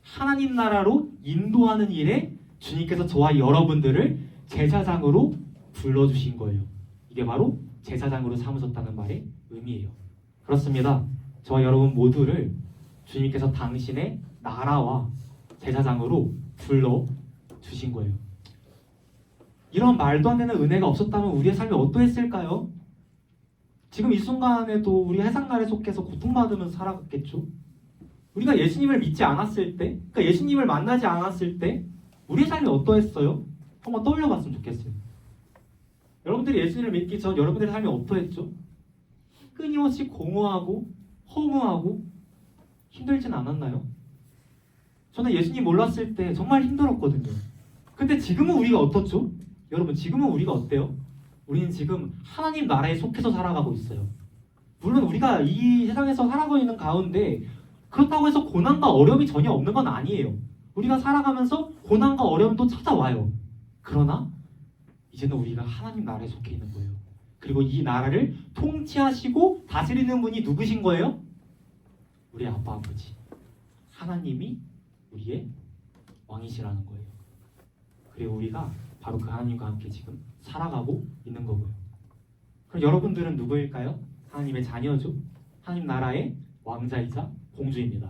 Speaker 4: 하나님 나라로 인도하는 일에 주님께서 저와 여러분들을 제사장으로 불러주신 거예요. 이게 바로 제사장으로 삼으셨다는 말의 의미예요. 그렇습니다. 저와 여러분 모두를 주님께서 당신의 나라와 제사장으로 불러주신 거예요. 이런 말도 안 되는 은혜가 없었다면 우리의 삶이 어떠했을까요? 지금 이 순간에도 우리 해상나라에 속해서 고통받으면서 살아갔겠죠? 우리가 예수님을 믿지 않았을 때, 그러니까 예수님을 만나지 않았을 때 우리의 삶이 어떠했어요? 한번 떠올려봤으면 좋겠어요. 여러분들이 예수님을 믿기 전 여러분들의 삶이 어떠했죠? 끊임없이 공허하고 허무하고 힘들진 않았나요? 저는 예수님 몰랐을 때 정말 힘들었거든요. 근데 지금은 우리가 어떻죠? 여러분, 지금은 우리가 어때요? 우리는 지금 하나님 나라에 속해서 살아가고 있어요. 물론 우리가 이 세상에서 살아가고 있는 가운데 그렇다고 해서 고난과 어려움이 전혀 없는 건 아니에요. 우리가 살아가면서 고난과 어려움도 찾아와요. 그러나 이제는 우리가 하나님 나라에 속해 있는 거예요. 그리고 이 나라를 통치하시고 다스리는 분이 누구신 거예요? 우리 아빠 아버지 하나님이 우리의 왕이시라는 거예요. 그리고 우리가 바로 그 하나님과 함께 지금 살아가고 있는 거고요. 그럼 여러분들은 누구일까요? 하나님의 자녀죠. 하나님 나라의 왕자이자 공주입니다.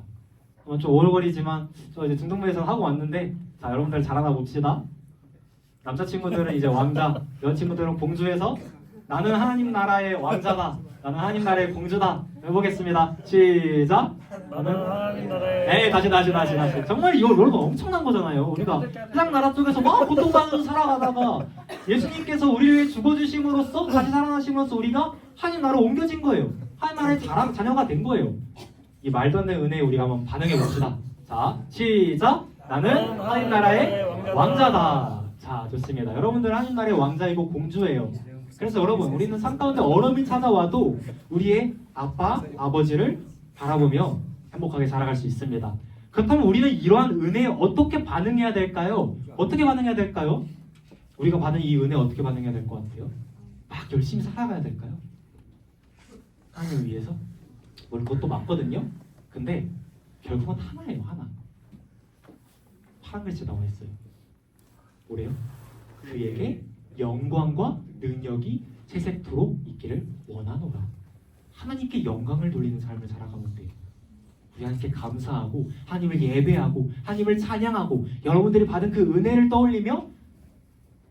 Speaker 4: 좀 오글거리지만 저 이제 중동부에서 하고 왔는데, 자, 여러분들 잘하나 봅시다. 남자친구들은 이제 왕자, 여자친구들은 공주에서 나는 하나님 나라의 왕자다, 나는 하나님 나라의 공주다 해보겠습니다. 시작.
Speaker 5: 나는 하나님 나라의
Speaker 4: 네, 다시. 정말 이거 여러분 엄청난 거잖아요. 우리가 세상 나라 쪽에서 막 고통받으면서 살아가다가 예수님께서 우리를 위해 죽어주심으로써 다시 살아나심으로써 우리가 하나님 나라로 옮겨진 거예요. 하나님 나라의 자녀가 된 거예요. 이 말도 안 되는 은혜에 우리가 한번 반응해 봅시다. 자, 시작. 나는 하나님 나라의 왕자다. 자, 좋습니다. 여러분들 하나님 나라의 왕자이고 공주예요. 그래서 여러분, 우리는 삶 가운데 어려움이 찾아와도 우리의 아빠, 아버지를 바라보며 행복하게 살아갈 수 있습니다. 그렇다면 우리는 이러한 은혜에 어떻게 반응해야 될까요? 어떻게 반응해야 될까요? 우리가 받은 이 은혜에 어떻게 반응해야 될 것 같아요? 막 열심히 살아가야 될까요? 하나님을 위해서? 물론 그것도 맞거든요. 근데 결국은 하나예요, 하나. 파란 글씨 나와 있어요. 뭐래요? 그에게 영광과 능력이 세세토록 있기를 원하노라. 하나님께 영광을 돌리는 삶을 살아가면 돼요. 우리 하나님께 감사하고 하나님을 예배하고 하나님을 찬양하고 여러분들이 받은 그 은혜를 떠올리며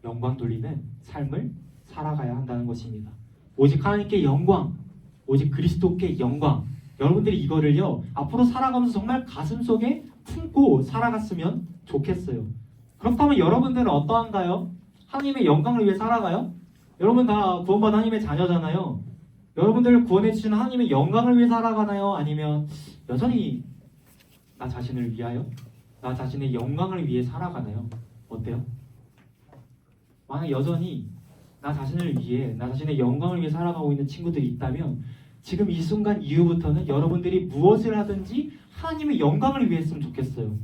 Speaker 4: 영광 돌리는 삶을 살아가야 한다는 것입니다. 오직 하나님께 영광, 오직 그리스도께 영광. 여러분들이 이거를요 앞으로 살아가면서 정말 가슴속에 품고 살아갔으면 좋겠어요. 그렇다면 여러분들은 어떠한가요? 하나님의 영광을 위해 살아가요? 여러분 다 구원받은 하나님의 자녀잖아요. 여러분들을 구원해 주시는 하나님의 영광을 위해 살아가나요? 아니면 여전히 나 자신을 위하여, 나 자신의 영광을 위해 살아가나요? 어때요? 만약 여전히 나 자신을 위해, 나 자신의 영광을 위해 살아가고 있는 친구들이 있다면 지금 이 순간 이후부터는 여러분들이 무엇을 하든지 하나님의 영광을 위해 했으면 좋겠어요.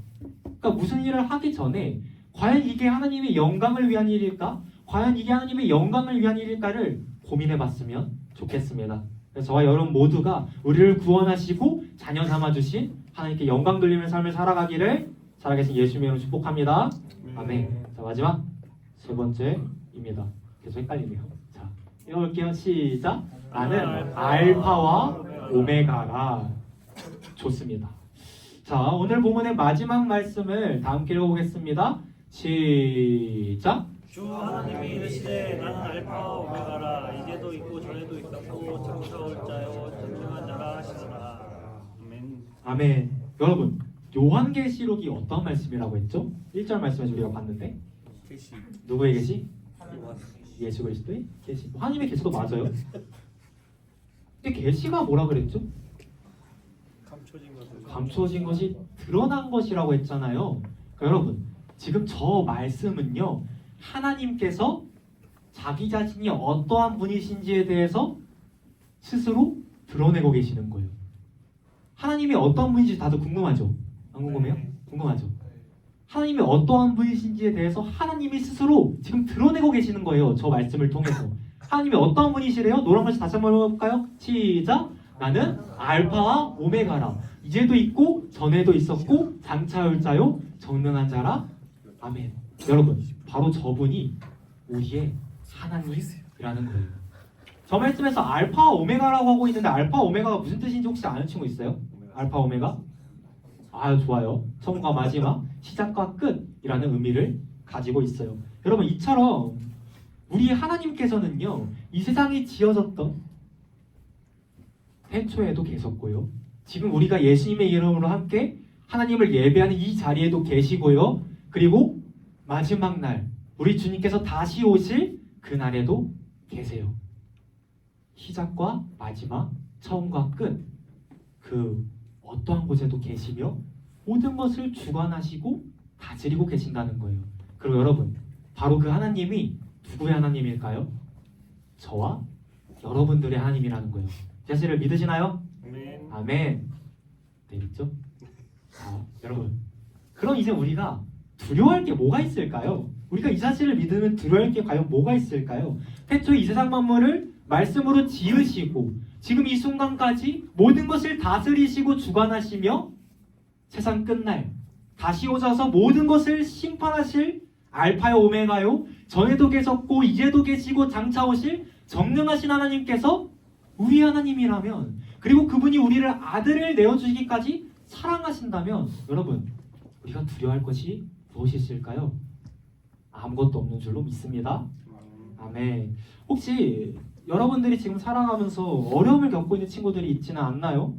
Speaker 4: 그러니까 무슨 일을 하기 전에 과연 이게 하나님의 영광을 위한 일일까? 과연 이게 하나님의 영광을 위한 일일까를 고민해 봤으면 좋겠습니다. 그래서 저와 여러분 모두가 우리를 구원하시고 자녀 삼아주신 하나님께 영광 돌리는 삶을 살아가기를 살아계신 예수님의 이름으로 축복합니다. 아멘. 자, 마지막 세 번째입니다. 계속 헷갈리네요. 자, 읽어볼게요. 시작. 나는 알파와 오메가라. 좋습니다. 자, 오늘 본문의 마지막 말씀을 다 함께 읽어보겠습니다. 시작.
Speaker 5: 주 하나님이 이르시되 나는 알파와 오메가라 이제도 있고 전에도 있었고 창조할 자요 전능한 자라 하시더라. 아멘.
Speaker 4: 아멘. 여러분, 요한계시록이 어떤 말씀이라고 했죠? 1절 말씀에서 우리가 봤는데
Speaker 5: 계시.
Speaker 4: 누구의 계시? 예수 그리스도의 계시. 하나님의 계시도 맞아요. 근데 계시가 뭐라 그랬죠?
Speaker 5: 감춰진 것을.
Speaker 4: 감추어진 것이 드러난 것이라고 했잖아요. 그러니까 여러분, 지금 저 말씀은요 하나님께서 자기 자신이 어떠한 분이신지에 대해서 스스로 드러내고 계시는 거예요. 하나님이 어떤 분인지 다들 궁금하죠? 안 궁금해요? 궁금하죠? 하나님이 어떠한 분이신지에 대해서 하나님이 스스로 지금 드러내고 계시는 거예요. 저 말씀을 통해서. 하나님이 어떠한 분이시래요? 노란 글씨 다시 한번 해볼까요? 시작! 나는 알파와 오메가라. 이제도 있고 전에도 있었고 장차 올 자요 전능한 자라. 아멘. 여러분, 바로 저분이 우리의 하나님이라는 거예요. 저 말씀에서 알파와 오메가라고 하고 있는데 알파 오메가가 무슨 뜻인지 혹시 아는 친구 있어요? 알파 오메가? 아, 좋아요. 처음과 마지막, 시작과 끝이라는 의미를 가지고 있어요. 여러분, 이처럼 우리 하나님께서는요, 이 세상이 지어졌던 태초에도 계셨고요, 지금 우리가 예수님의 이름으로 함께 하나님을 예배하는 이 자리에도 계시고요, 그리고 마지막 날 우리 주님께서 다시 오실 그날에도 계세요. 시작과 마지막, 처음과 끝, 그 어떠한 곳에도 계시며 모든 것을 주관하시고 다스리고 계신다는 거예요. 그리고 여러분, 바로 그 하나님이 누구의 하나님일까요? 저와 여러분들의 하나님이라는 거예요. 이 사실을 믿으시나요?
Speaker 5: 아멘.
Speaker 4: 아멘. 네, 믿죠? 여러분, 그럼 이제 우리가 두려워할 게 뭐가 있을까요? 우리가 이 사실을 믿으면 두려워할 게 과연 뭐가 있을까요? 태초에 이 세상 만물을 말씀으로 지으시고 지금 이 순간까지 모든 것을 다스리시고 주관하시며 세상 끝날 다시 오셔서 모든 것을 심판하실 알파요 오메가요, 전에도 계셨고 이제도 계시고 장차 오실 전능하신 하나님께서 우리 하나님이라면, 그리고 그분이 우리를 아들을 내어주시기까지 사랑하신다면, 여러분, 우리가 두려워할 것이 무엇이 있을까요? 아무것도 없는 줄로 믿습니다. 아멘. 혹시 여러분들이 지금 살아가면서 어려움을 겪고 있는 친구들이 있지는 않나요?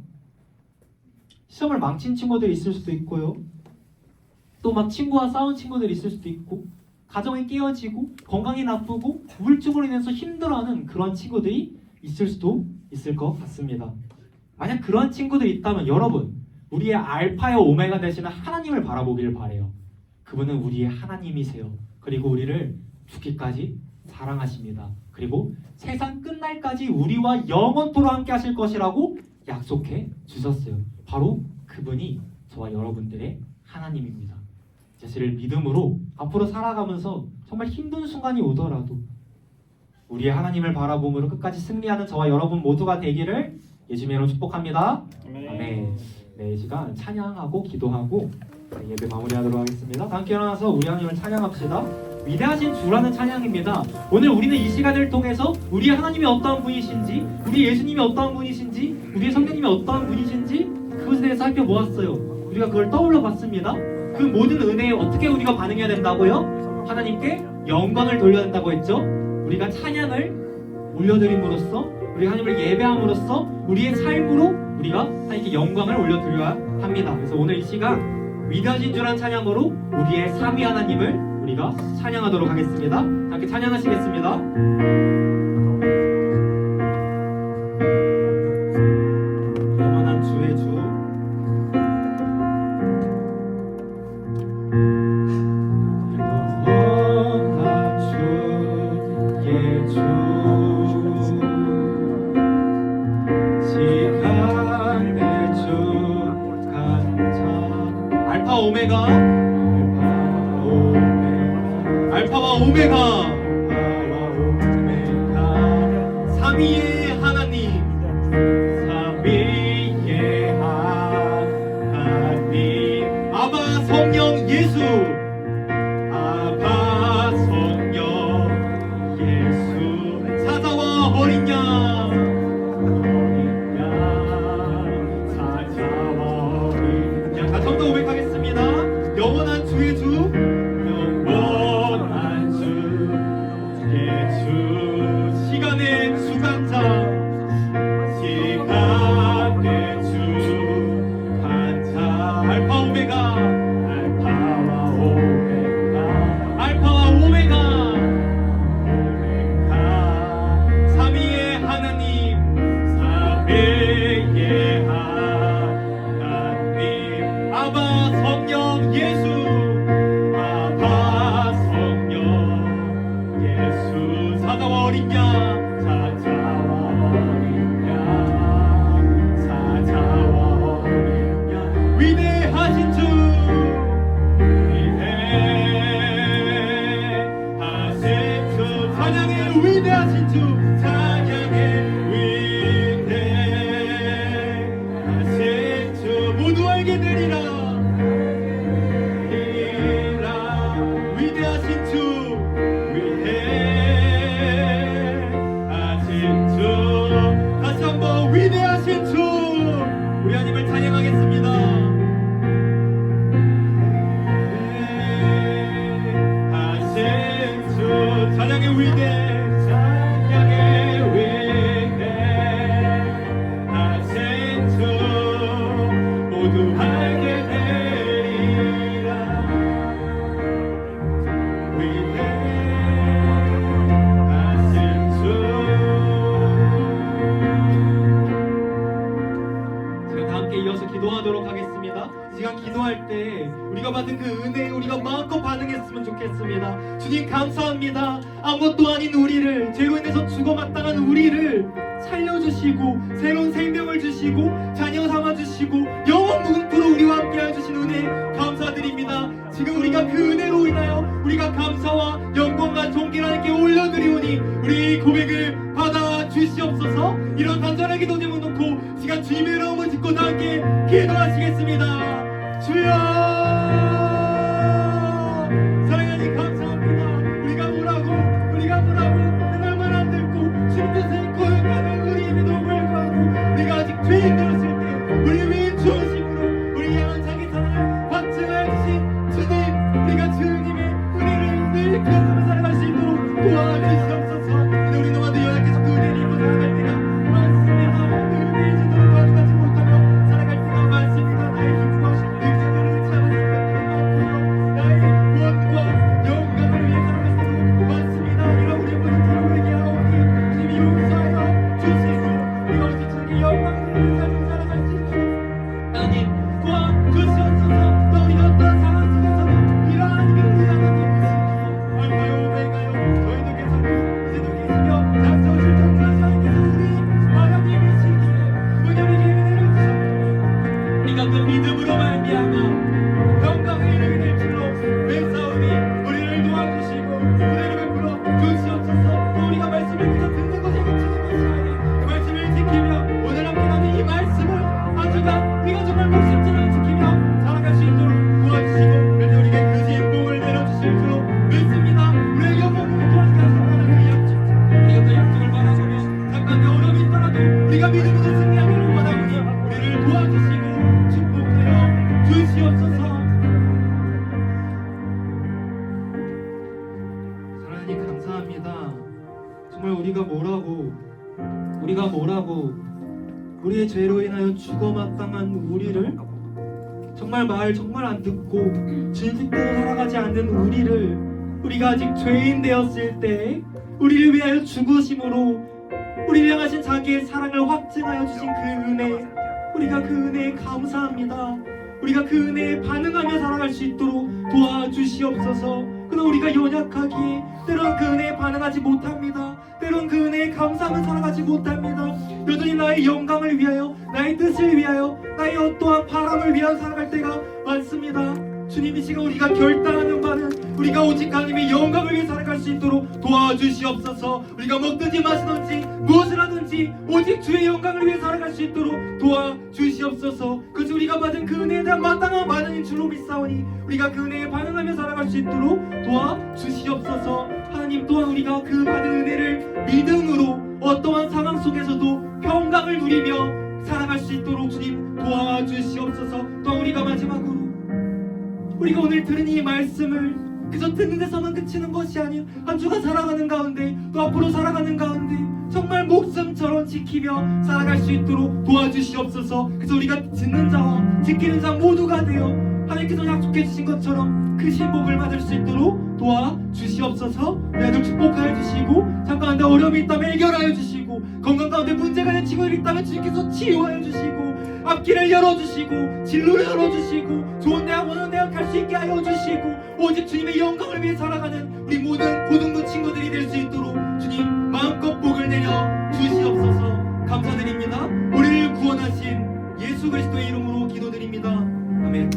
Speaker 4: 시험을 망친 친구들이 있을 수도 있고요, 또 막 친구와 싸운 친구들이 있을 수도 있고, 가정이 깨어지고 건강이 나쁘고 우울증으로 인해서 힘들어하는 그런 친구들이 있을 수도 있을 것 같습니다. 만약 그런 친구들이 있다면 여러분, 우리의 알파와 오메가 되시는 하나님을 바라보기를 바래요. 그분은 우리의 하나님이세요. 그리고 우리를 죽기까지 사랑하십니다. 그리고 세상 끝날까지 우리와 영원토록 함께 하실 것이라고 약속해 주셨어요. 바로 그분이 저와 여러분들의 하나님입니다. 사실을 믿음으로 앞으로 살아가면서 정말 힘든 순간이 오더라도 우리의 하나님을 바라봄으로 끝까지 승리하는 저와 여러분 모두가 되기를 예수님의 이름으로 축복합니다. 아멘. 네, 이 시간 찬양하고 기도하고 예배 마무리하도록 하겠습니다. 다 함께 일어나서 우리 하나님을 찬양합시다. 위대하신 주라는 찬양입니다. 오늘 우리는 이 시간을 통해서 우리 하나님이 어떠한 분이신지, 우리 예수님이 어떠한 분이신지, 우리의 성령님이 어떠한 분이신지 그것에 대해서 살펴보았어요. 우리가 그걸 떠올려 봤습니다. 그 모든 은혜에 어떻게 우리가 반응해야 된다고요? 하나님께 영광을 돌려야 된다고 했죠. 우리가 찬양을 올려드림으로써, 우리가 하나님을 예배함으로써 우리의 삶으로 우리가 하나님께 영광을 올려드려야 합니다. 그래서 오늘 이 시간 위대하신 주라는 찬양으로 우리의 삼위 하나님을 우리가 찬양하도록 하겠습니다. 함께 찬양하시겠습니다. 영원한 주의 주, 영원한 주의 주, 시간의 주 간자, 알파 오메가, 알파와 오메가, 삼위의 하나님, 삼위의 하나님, 아바 성령 예수, 아바 성령 예수, 사자와 어린 양, 사자와 어린 양. 다시 한번 고백하겠습니다. 영원한 주의 주, 시간의 주관자, 찬양의 위대하신 주 찬양의 위대하신 주 모두 알게 되리라 위대하신 주 위대하신 주 다시 한번 위대하신 주 우리 하나님을 찬양하겠습니다. 위대하신 주 찬양의 위대 찬양의 위대하신 주 모두 알게 되리라 위대하신 주 제가 다 함께 이어서 기도하도록 하겠습니다. 이 시간 기도할 때 우리가 받은 그 은혜에 우리가 마음껏 반응했으면 좋겠습니다. 주님 감사합니다. 아무것도 아닌 우리를 죄로 인해서 죽어 마땅한 우리를 살려주시고 새로운 생명을 주시고 자녀 삼아주시고 영원 무궁토록 우리와 함께해 주신 은혜 감사드립니다. 지금 우리가 그 은혜로 인하여 우리가 감사와 영광과 존귀를 하나님께 올려드리오니 우리 고백을 받아 주시옵소서. 이런 간절한 기도 제목 놓고 시간 주님의 이름을 듣고 다 함께 기도하시겠습니다. 주여 사랑하니 감사합니다. 우리가 뭐라고 생각만 안 듣고 주님 뜻을 거역하는 우리임에도 불구하고 우리가 아직 죄인 되었을 때 우리 위인 주심으로 우리 향한 자기 사랑을 확증하여 주신 주님 우리가 주님의 은혜를 늘 기억하며 살아갈 수 있도록 도와주시옵소서. 근데 우리 너무나도 연약해서 그 은혜를 입고 살아갈 때가 많습니다. 그 은혜의 진도를 가져가지 못하며 살아갈 때가 많습니다. 나의 힘과 능력을 참으시는 나의 구원과 영광을 위해 살아갈 때도 많습니다. 이런 우리 모두 뒤로 회개하오니 주님이 용서하여 주시고 우리가 어찌저기 영광을 위해 살아갈 수 있도록 하나님 도와주시옵소서. 또 우리가 어떤 상황 속에서도 이런 하나님의 우리 하나님이시니 알파요 오메가요 저희도 계셨고 이제도 계시며 장세오실 정부하시 하나님께서 우리 하나님이시기에 은혜에게 은혜를 주셨고 우리가 그 믿음으로 말미암아 영광의 이름이 될 줄로 맹사오니 우리를 도와주시고 은혜를 베풀어 주시옵소서. 또 우리가 말씀을 그저 듣는 것에 그치는 것이 아닌 그 말씀을 지키며 오늘 함께 나눈 이 말씀을 한 주간 우리가 정말 목숨처럼 지키며 살아갈 수 있도록 도와주시고 그래서 우리에게 그 진봉을 내려주실 줄로 믿습니다. 우리의 영광을 도와주시는 그 약속 우리가 그 약속을 바라보며 잠깐 그 어려움이 있더라도 우리가 믿음으로 승리하기를 원하오니 우리를 도와주시고 축복하여 주시옵소서. 하나님 감사합니다. 정말 우리가 뭐라고 우리의 죄로 인하여 죽어 마땅한 우리를 정말 말 정말 안 듣고 진실대로 살아가지 않는 우리를 우리가 아직 죄인 되었을 때 우리를 위하여 죽으심으로 우리를 향하신 자기의 사랑을 확증하여 주신 그 은혜 우리가 그 은혜에 감사합니다. 우리가 그 은혜에 반응하며 살아갈 수 있도록 도와주시옵소서. 그러나 우리가 연약하기에 때론 그 은혜에 반응하지 못합니다. 때론 그 은혜에 감사하며 살아가지 못합니다. 여전히 나의 영광을 위하여 나의 뜻을 위하여 나의 어떠한 바람을 위하여 살아갈 때가 많습니다. 주님 이 시간 우리가 결단하는 바는 우리가 오직 하나님의 영광을 위해 살아갈 수 있도록 도와주시옵소서. 우리가 먹든지 마시든지 무엇을 하든지 오직 주의 영광을 위해 살아갈 수 있도록 도와주시옵소서. 그래서 우리가 받은 그 은혜에 대한 마땅한 반응인 줄로 믿사오니 우리가 그 은혜에 반응하며 살아갈 수 있도록 도와주시옵소서. 하나님 또한 우리가 그 받은 은혜를 믿음으로 어떠한 상황 속에서도 평강을 누리며 살아갈 수 있도록 주님 도와주시옵소서. 또한 우리가 마지막으로 우리가 오늘 들은 이 말씀을 그저 듣는 데서만 그치는 것이 아닌 한 주간 살아가는 가운데 또 앞으로 살아가는 가운데 정말 목숨처럼 지키며 살아갈 수 있도록 도와주시옵소서. 그래서 우리가 듣는 자와 지키는 자 모두가 되어 하나님께서 약속해 주신 것처럼 그 신복을 받을 수 있도록 도와주시옵소서. 우리 아들 축복하여 주시고 잠깐 어려움이 있다면 해결하여 주시고 건강 가운데 문제가 있는 친구들이 있다면 주님께서 치유하여 주시고 앞길을 열어주시고 진로를 열어주시고 좋은 대학 원하는 대학 갈 수 있게 하여 주시고 오직 주님의 영광을 위해 살아가는 우리 모든 고등부 친구들이 될 수 있도록 주님 마음껏 복을 내려 주시옵소서. 감사드립니다. 우리를 구원하신 예수 그리스도의 이름으로 기도드립니다. 아멘.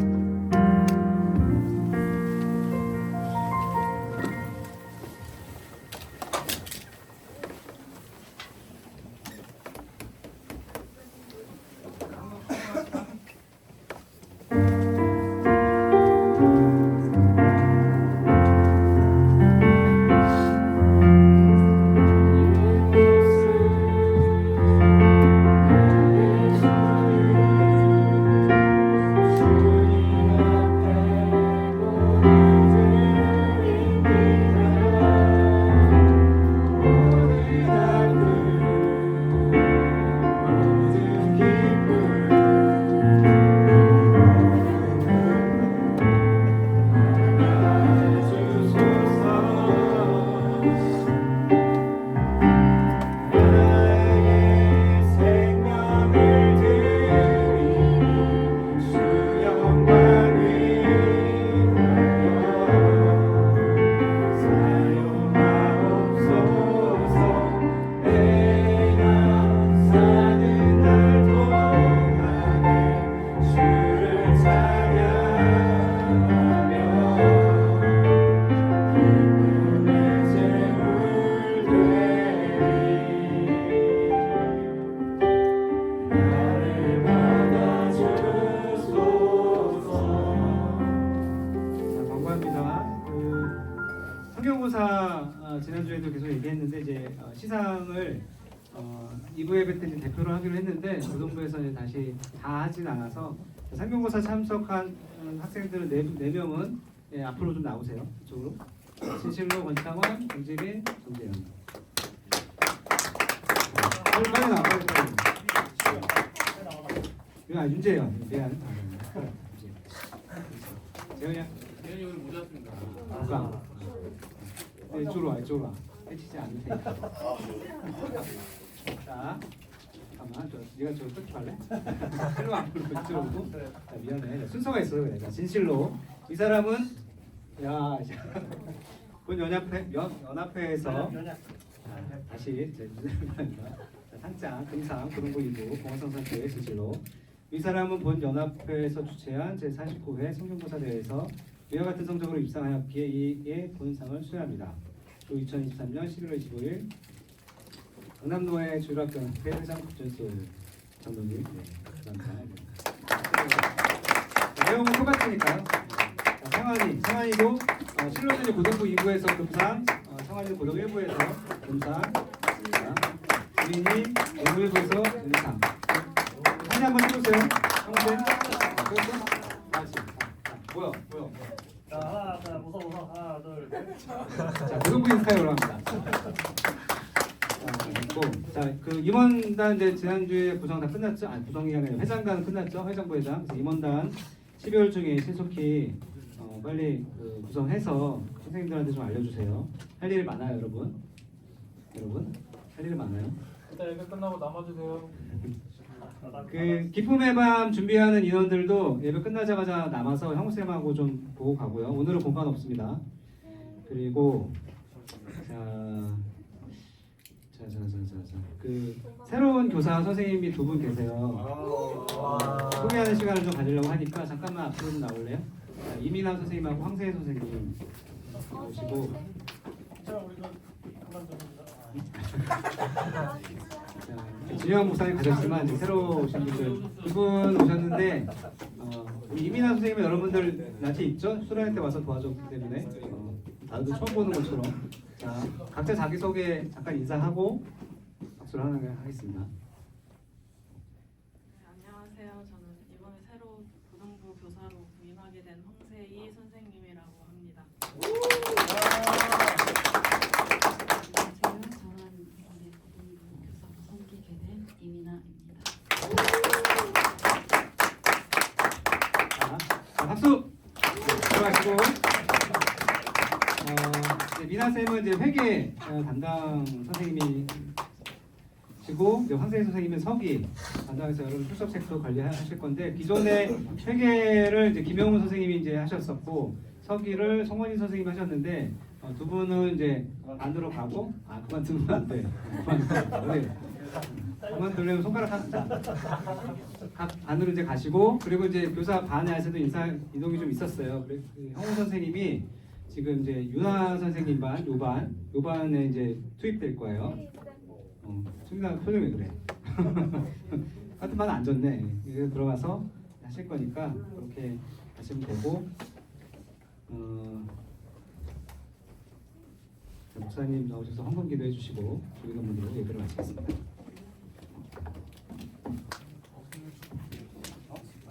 Speaker 6: 제가 지난주에도 계속 얘기했는데 이제 시상을 2부 예배 때 이제 대표를 하기로 했는데 고등부에서 이제 다시 다 하진 않아서 상경고사 참석한 학생들은 4명은 예, 앞으로 좀 나오세요. 이쪽으로. 진실로, 권창원, 김재민, 정재현. 빨리 나와, 빨리. 이거 윤재현. 미안. 재현이야.
Speaker 4: 대현이 오늘 못 왔습니다.
Speaker 6: 누가? 네, 이쪽으로 와, 이쪽으로 와. 해치지 않을 테니까. 자, 잠깐만. 네가 저기 끝 갈래? 일로 앞으로 이쪽으로 오고. 자, 미안해. 순서가 있어요. 그래. 자, 진실로. 이 사람은 야, 본 연합회에서 다시 상장, 금상, 구릉부 공화성사교회 진실로. 이 사람은 본 연합회에서 주최한 제49회 성경고사 대회에서 위와 같은 성적으로 입상하였기에 이에 본상을 수여합니다. 또 2023년 11월 25일 강남노회 주일학교회 회장 국전수 장로님, 네, 감사합니다. 내용은 똑같으니까요. 상환이도 실로전이 고등부 2부에서 금상, 상환이도 고등 1부에서 금상, 주인이 고등 1부에서 금상. 사진 한번 찍으세요. 형제. 뭐야?
Speaker 5: 자, 하나, 자, 웃어. 하나, 둘, 셋.
Speaker 6: 자, 고등부 인사에 올라갑니다. 자, 그 임원단 이제 지난주에 구성 다 끝났죠? 아니, 구성이 아니라 회장단 끝났죠? 회장부 회장. 그래서 임원단 12월 중에 신속히 빨리 그 구성해서 선생님들한테 좀 알려주세요. 할 일 많아요, 여러분. 할 일 많아요.
Speaker 4: 일단 예배 끝나고 남아주세요.
Speaker 6: 그 기쁨의 밤 준비하는 인원들도 예배 끝나자마자 남아서 형쌤하고 좀 보고 가고요. 오늘은 공간 없습니다. 그리고 그 새로운 교사 선생님이 2분 계세요. 소개하는 시간을 좀 가지려고 하니까 잠깐만 앞으로 좀 나올래요? 자, 이민아 선생님하고 황세혜 선생님 오시고. 진영 목사님 가셨지만 이제 새로 오신 분들 2분 오셨는데 우리 이민아 선생님은 여러분들 낯이 있죠? 수련회 때 와서 도와줬기 때문에 다들 처음 보는 것처럼. 자, 각자 자기소개 잠깐 인사하고 박수를 하겠습니다.
Speaker 2: 네, 안녕하세요. 저는 이번에 새로 고등부 교사로 부임하게 된 황세희 선생님이라고 합니다.
Speaker 7: 안녕하세요. 저는 이번에 고등부 교사로 섬기게 된 이민아입니다.
Speaker 6: 자, 박수! 들어가시고. 미나 쌤은 이제 회계 담당 선생님이시고 황세희 선생님은 서기 담당해서 여러분 출석책도 관리하실 건데 기존에 회계를 이제 김영훈 선생님이 이제 하셨었고 서기를 송원희 선생님이 하셨는데 2분은 이제 안으로 가고 그만두면 안 돼. 그만두려면 손가락 하나 각 반으로 이제 가시고 그리고 이제 교사 반에서도 이동이 좀 있었어요. 그래서 형훈 선생님이 지금 이제 윤아 선생님 반, 요반에 이제 투입될 거예요. 수민아 표정이 왜 그래? 같은 반 안 좋네. 이거 들어가서 하실 거니까 그렇게 하시면 되고. 목사님 나오셔서 헌금 기도해 주시고 주민 분들로 예배를 마치겠습니다.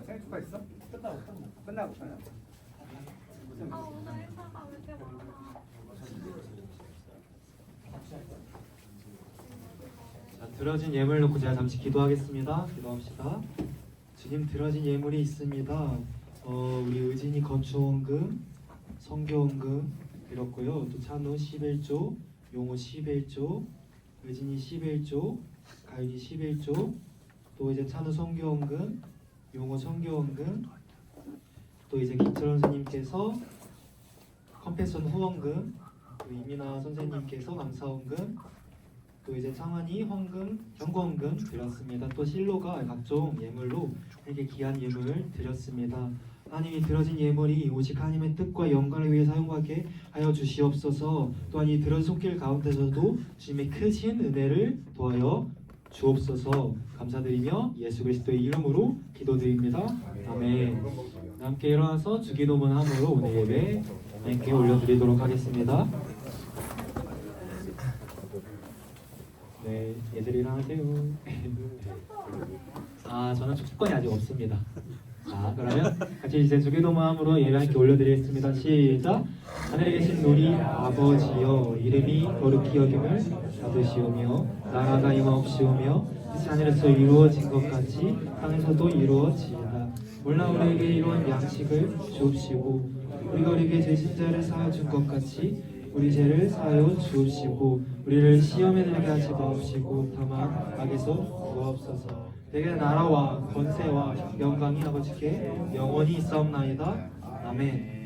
Speaker 6: 생일 축하 있어? 끝나고.
Speaker 8: 자, 들어진 예물 놓고 제가 잠시 기도하겠습니다. 기도합시다. 주님, 들어진 예물이 있습니다. 우리 의진이 건축원금, 성교원금 드렸고요. 또 찬우 11조, 용호 11조, 의진이 11조, 가윤이 11조, 또 이제 찬우 성교원금, 용호 성교원금, 또 이제 김철원 선생님께서 컴패션 후원금, 또 이민아 선생님께서 감사원금, 또 이제 창환이 헌금, 경고원금 드렸습니다. 또 실로가 각종 예물로 되게 귀한 예물을 드렸습니다. 하나님이 들어진 예물이 오직 하나님의 뜻과 영광을 위해 사용하게 하여 주시옵소서. 또한 이 들어진 손길 가운데서도 주님의 크신 은혜를 도하여 주옵소서. 감사드리며 예수 그리스도의 이름으로 기도드립니다. 아멘. 함께 일어나서 주기도문함으로 오늘 예배 함께 올려드리도록 하겠습니다. 네, 예들 일어나세요. 아, 저는 축구권이 아직 없습니다. 자, 그러면 같이 이제 주기도 마음으로 예배 함께 올려드리겠습니다. 시작. 하늘에 계신 우리 아버지여, 이름이 거룩히 여김을 받으시오며 나라가 임하옵시오며 하늘에서 이루어진 것 같이 땅에서도 이루어지이다. 오늘 우리에게 이루한 양식을 주옵시고 우리가 우리에게 죄진 자를 사하여 준 것 같이 우리 죄를 사하여 주옵시고 우리를 시험에 들게 하지 마옵시고 다만 악에서 구하옵소서. 내게 나라와 권세와 영광이 아버지께 영원히 있사옵나이다. 아멘.